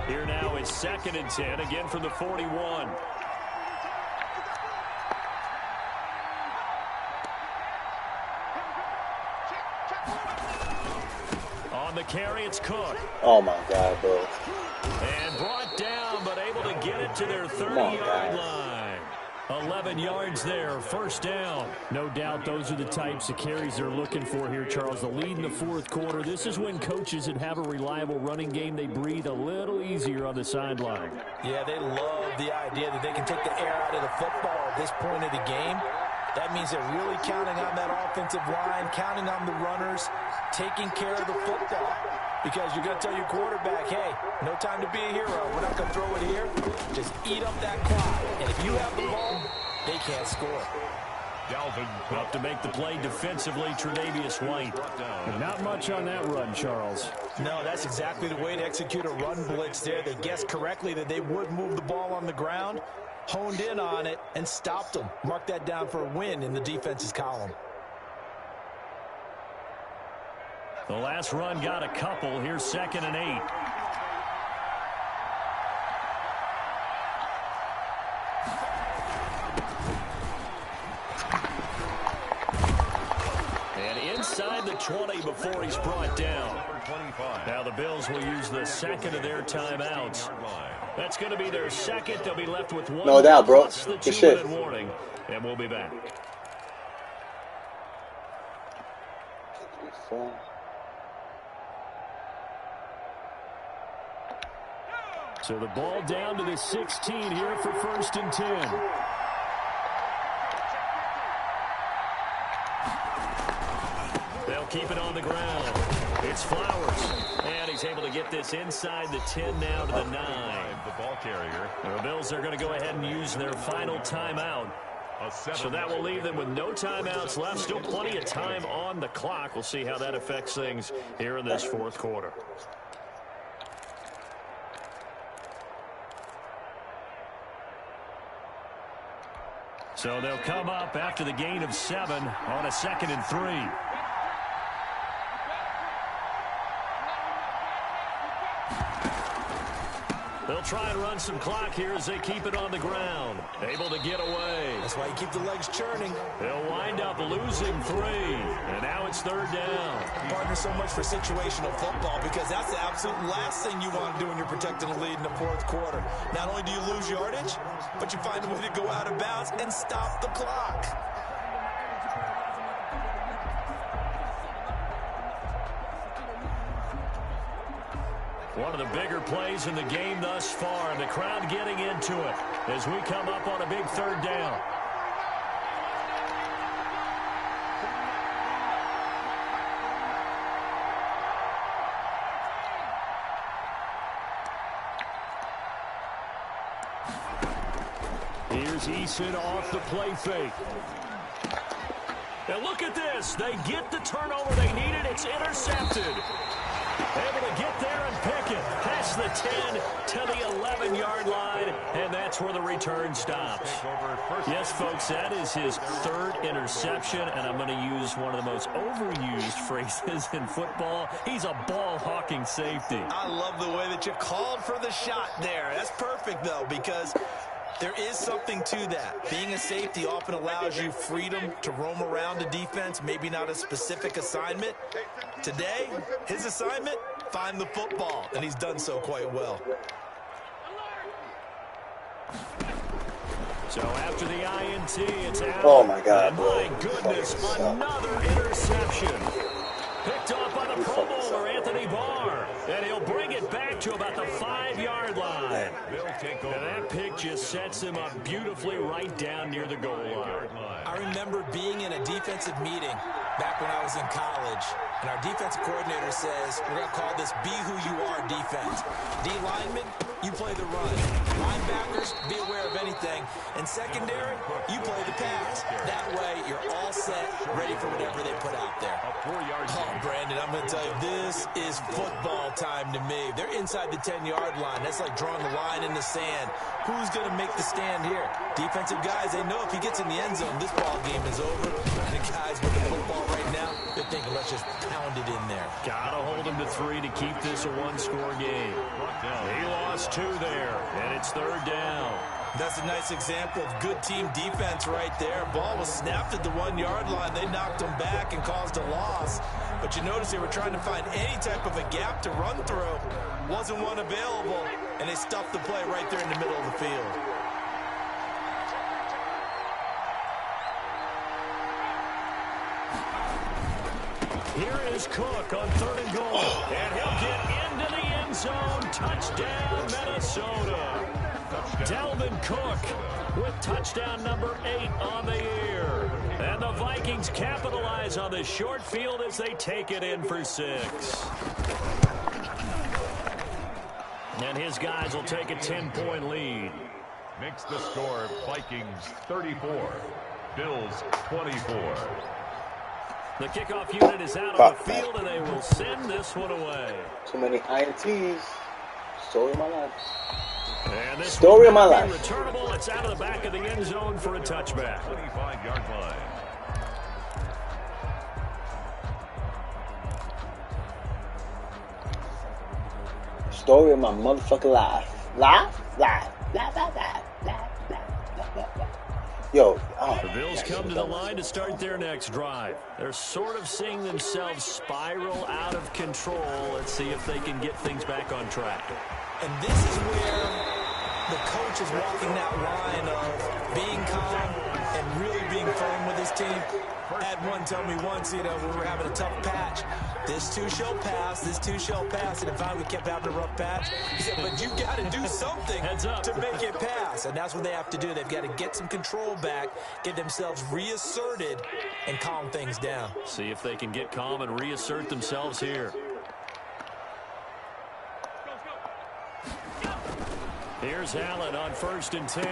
Here now it's 2nd and 10, again from the 41. On the carry, it's Cook. Oh my God, bro. And brought down, but able to get it to their 30-yard line. 11 yards there, 1st down. No doubt those are the types of carries they're looking for here, Charles. The lead in the 4th quarter. This is when coaches that have a reliable running game, they breathe a little easier on the sideline. Yeah, they love the idea that they can take the air out of the football at this point of the game. That means they're really counting on that offensive line, counting on the runners, taking care of the football. Because you're going to tell your quarterback, hey, no time to be a hero. We're not going to throw it here. Just eat up that clock. And if you have the ball, they can't score. Dalvin Up to make the play defensively, Tre'Davious White. Not much on that run, Charles. No, that's exactly the way to execute a run blitz there. They guessed correctly that they would move the ball on the ground, honed in on it, and stopped them. Mark that down for a win in the defense's column. The last run got a couple. Here's 2nd and 8. And inside the 20 before he's brought down. Now the Bills will use the 2nd of their timeouts. That's going to be their 2nd. They'll be left with 1. No doubt, bro. Plus the Good shit. 2-minute warning. And we'll be back. So the ball down to the 16 here for 1st and 10. They'll keep it on the ground. It's Flowers. And he's able to get this inside the 10 now to the 9. The ball carrier. The Bills are going to go ahead and use their final timeout. So that will leave them with no timeouts left. Still plenty of time on the clock. We'll see how that affects things here in this 4th quarter. So they'll come up after the gain of 7 on a 2nd and 3. They'll try and run some clock here as they keep it on the ground. Able to get away. That's why you keep the legs churning. They'll wind up losing 3, and now it's 3rd down. Partner, so much for situational football because that's the absolute last thing you want to do when you're protecting a lead in the 4th quarter. Not only do you lose yardage, but you find a way to go out of bounds and stop the clock. One of the bigger plays in the game thus far, and the crowd getting into it as we come up on a big 3rd down. Here's Eason off the play fake. And look at this. They get the turnover they needed. It's intercepted. Able to get there and pick it. Past the 10 to the 11-yard line, and that's where the return stops. Yes, folks, that is his 3rd interception, and I'm going to use one of the most overused phrases in football. He's a ball-hawking safety. I love the way that you called for the shot there. That's perfect, though, because there is something to that. Being a safety often allows you freedom to roam around a defense, maybe not a specific assignment. Today, his assignment, find the football, and he's done so quite well. So after the INT, it's out. Oh, my God, and bro. my goodness, another interception. Picked off by the Pro Bowler, Anthony Barr. And he'll bring it back to about the 5-yard line. And that pick just sets him up beautifully right down near the goal line. I remember being in a defensive meeting back when I was in college, and our defensive coordinator says, we're going to call this Be Who You Are defense. D linemen, you play the run. Linebackers, be aware of anything. And secondary, you play the pass. That way, you're all set, ready for whatever they put out there. Oh, Brandon, I'm going to tell you, this is football time to me. They're inside the 10-yard line. That's like drawing a line in the sand. Who's going to make the stand here? Defensive guys, they know if he gets in the end zone, this ball game is over. And the guys with the football right now, they're thinking, let's just pound it in there. Gotta hold him to 3 to keep this a 1-score game. He lost 2 there, and it's 3rd down. That's a nice example of good team defense right there. Ball was snapped at the 1-yard line. They knocked him back and caused a loss. But you notice they were trying to find any type of a gap to run through. Wasn't one available, and they stuffed the play right there in the middle of the field. Here is Cook on 3rd and goal. And he'll get into the end zone. Touchdown, Minnesota. Dalvin Cook with touchdown number 8 on the year. And the Vikings capitalize on the short field as they take it in for 6. And his guys will take a 10-point lead. Makes the score Vikings 34, Bills 24. The kickoff unit is out on the field, and they will send this one away. Too many INTs. Story of my life. And this Story of my life. Returnable. It's out of the back of the end zone for a touchback. 25-yard line. Story of my motherfucking life. Life? Yo, The Bills come to the line to start their next drive. They're sort of seeing themselves spiral out of control. Let's see if they can get things back on track. And this is where the coach is walking that line of being calm and really being firm with his team. I had one tell me once, when we were having a tough patch, this too shall pass, this too shall pass. And in fact, we kept having a rough patch. He said, but you got to do something to make it pass. And that's what they have to do. They've got to get some control back, get themselves reasserted, and calm things down. See if they can get calm and reassert themselves here. Here's Allen on 1st and 10.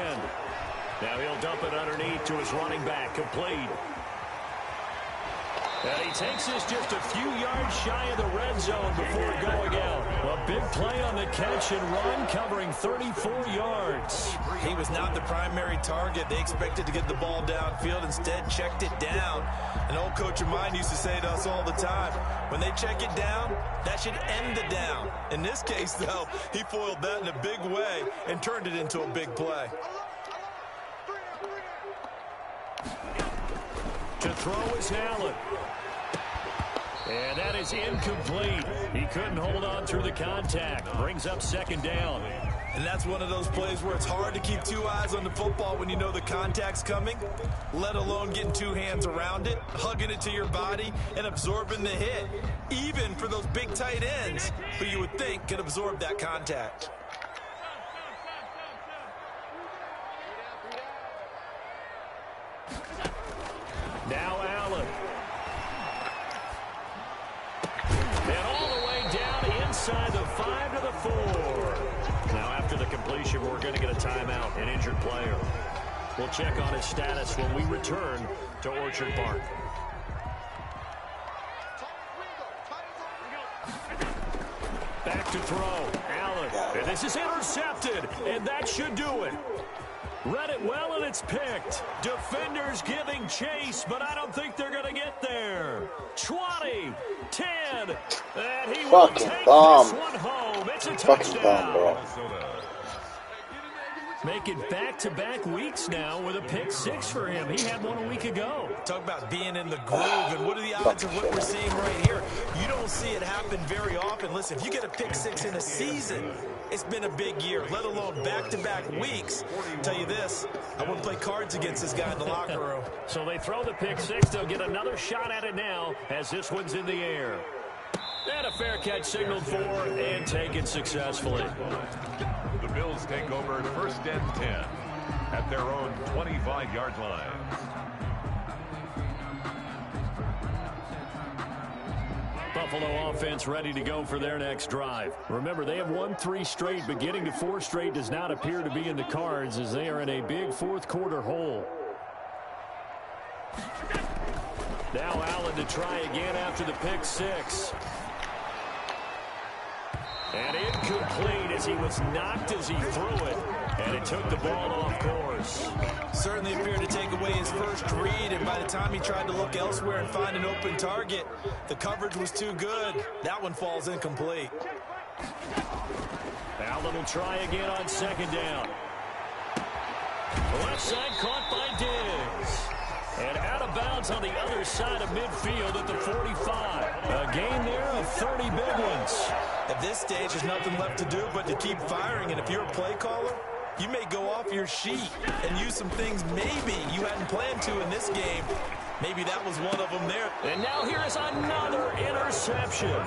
Now he'll dump it underneath to his running back, complete. And he takes this just a few yards shy of the red zone before going out. A big play on the catch and run, covering 34 yards. He was not the primary target. They expected to get the ball downfield, instead checked it down. An old coach of mine used to say to us all the time, when they check it down, that should end the down. In this case, though, he foiled that in a big way and turned it into a big play. To throw is Allen. And that is incomplete. He couldn't hold on through the contact. Brings up second down. And that's one of those plays where it's hard to keep two eyes on the football when you know the contact's coming, let alone getting two hands around it, hugging it to your body, and absorbing the hit, even for those big tight ends who you would think could absorb that contact. Now Allen. And all the way down inside the 5 to the 4. Now after the completion, we're going to get a timeout, an injured player. We'll check on his status when we return to Orchard Park. Back to throw. Allen. And this is intercepted. And that should do it. Read it well, and it's picked. Defenders giving chase, but I don't think they're going to get there. 20, 10, and he will take this one home. It's a touchdown. Making back-to-back weeks now with a pick 6 for him. He had one a week ago. Talk about being in the groove, and what are the odds of what we're seeing right here? You don't see it happen very often. Listen, if you get a pick 6 in a season, it's been a big year, let alone back-to-back weeks. I'll tell you this, I wouldn't play cards against this guy in the locker room. So they throw the pick 6. They'll get another shot at it now as this one's in the air. And a fair catch signaled for and taken successfully. The Bills take over first and 10 at their own 25-yard line. Buffalo offense ready to go for their next drive. Remember, they have won 3 straight, but getting to 4 straight does not appear to be in the cards as they are in a big fourth-quarter hole. Now Allen to try again after the pick 6. And incomplete as he was knocked as he threw it. And it took the ball off course. Certainly appeared to take away his first read, and by the time he tried to look elsewhere and find an open target, the coverage was too good. That one falls incomplete. Allen will try again on second down. Left side caught by Diggs. And out of bounds on the other side of midfield at the 45. A gain there of 30 big ones. At this stage, there's nothing left to do but to keep firing. And if you're a play caller, you may go off your sheet and use some things maybe you hadn't planned to in this game. Maybe that was one of them there. And now here is another interception.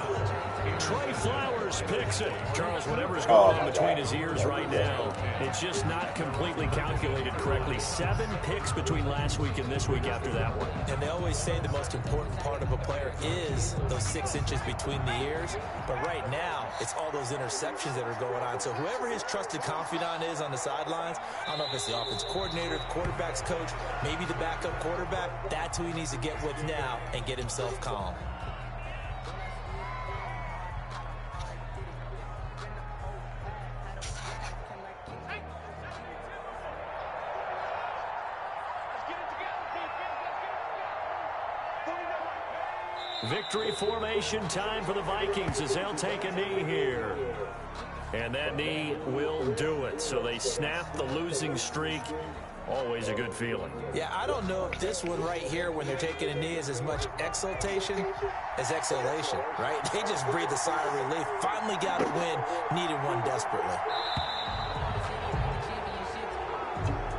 Trey Flowers picks it. Charles, whatever's going on between his ears right now, it's just not completely calculated correctly. 7 picks between last week and this week after that one. And they always say the most important part of a player is those 6 inches between the ears. But right now, it's all those interceptions that are going on. So whoever his trusted confidant is on the sidelines, I don't know if it's the offense coordinator, the quarterback's coach, maybe the backup quarterback, that's who he needs to get with now and get himself calm. Victory formation time for the Vikings as they'll take a knee here. And that knee will do it. So they snap the losing streak. Always a good feeling. Yeah, I don't know if this one right here when they're taking a knee is as much exultation as exhalation, right? They just breathe a sigh of relief. Finally got a win, needed one desperately.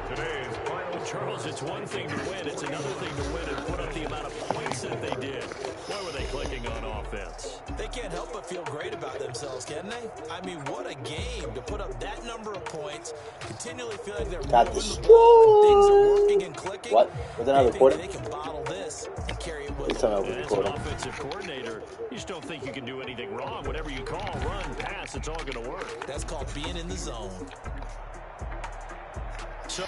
Today's final. Charles, it's one thing to win. It's another thing to win and put up the amount of points that they did. Why were they clicking on offense? They can't help but feel great about themselves, can they? I mean, what a game to put up that number of points, continually feel like they're moving the ball, things are working and clicking. What? Was that not recording? They can bottle this and carry it with It's them. not As an recording. offensive coordinator, you just don't think you can do anything wrong. Whatever you call, run, pass, it's all going to work. That's called being in the zone. So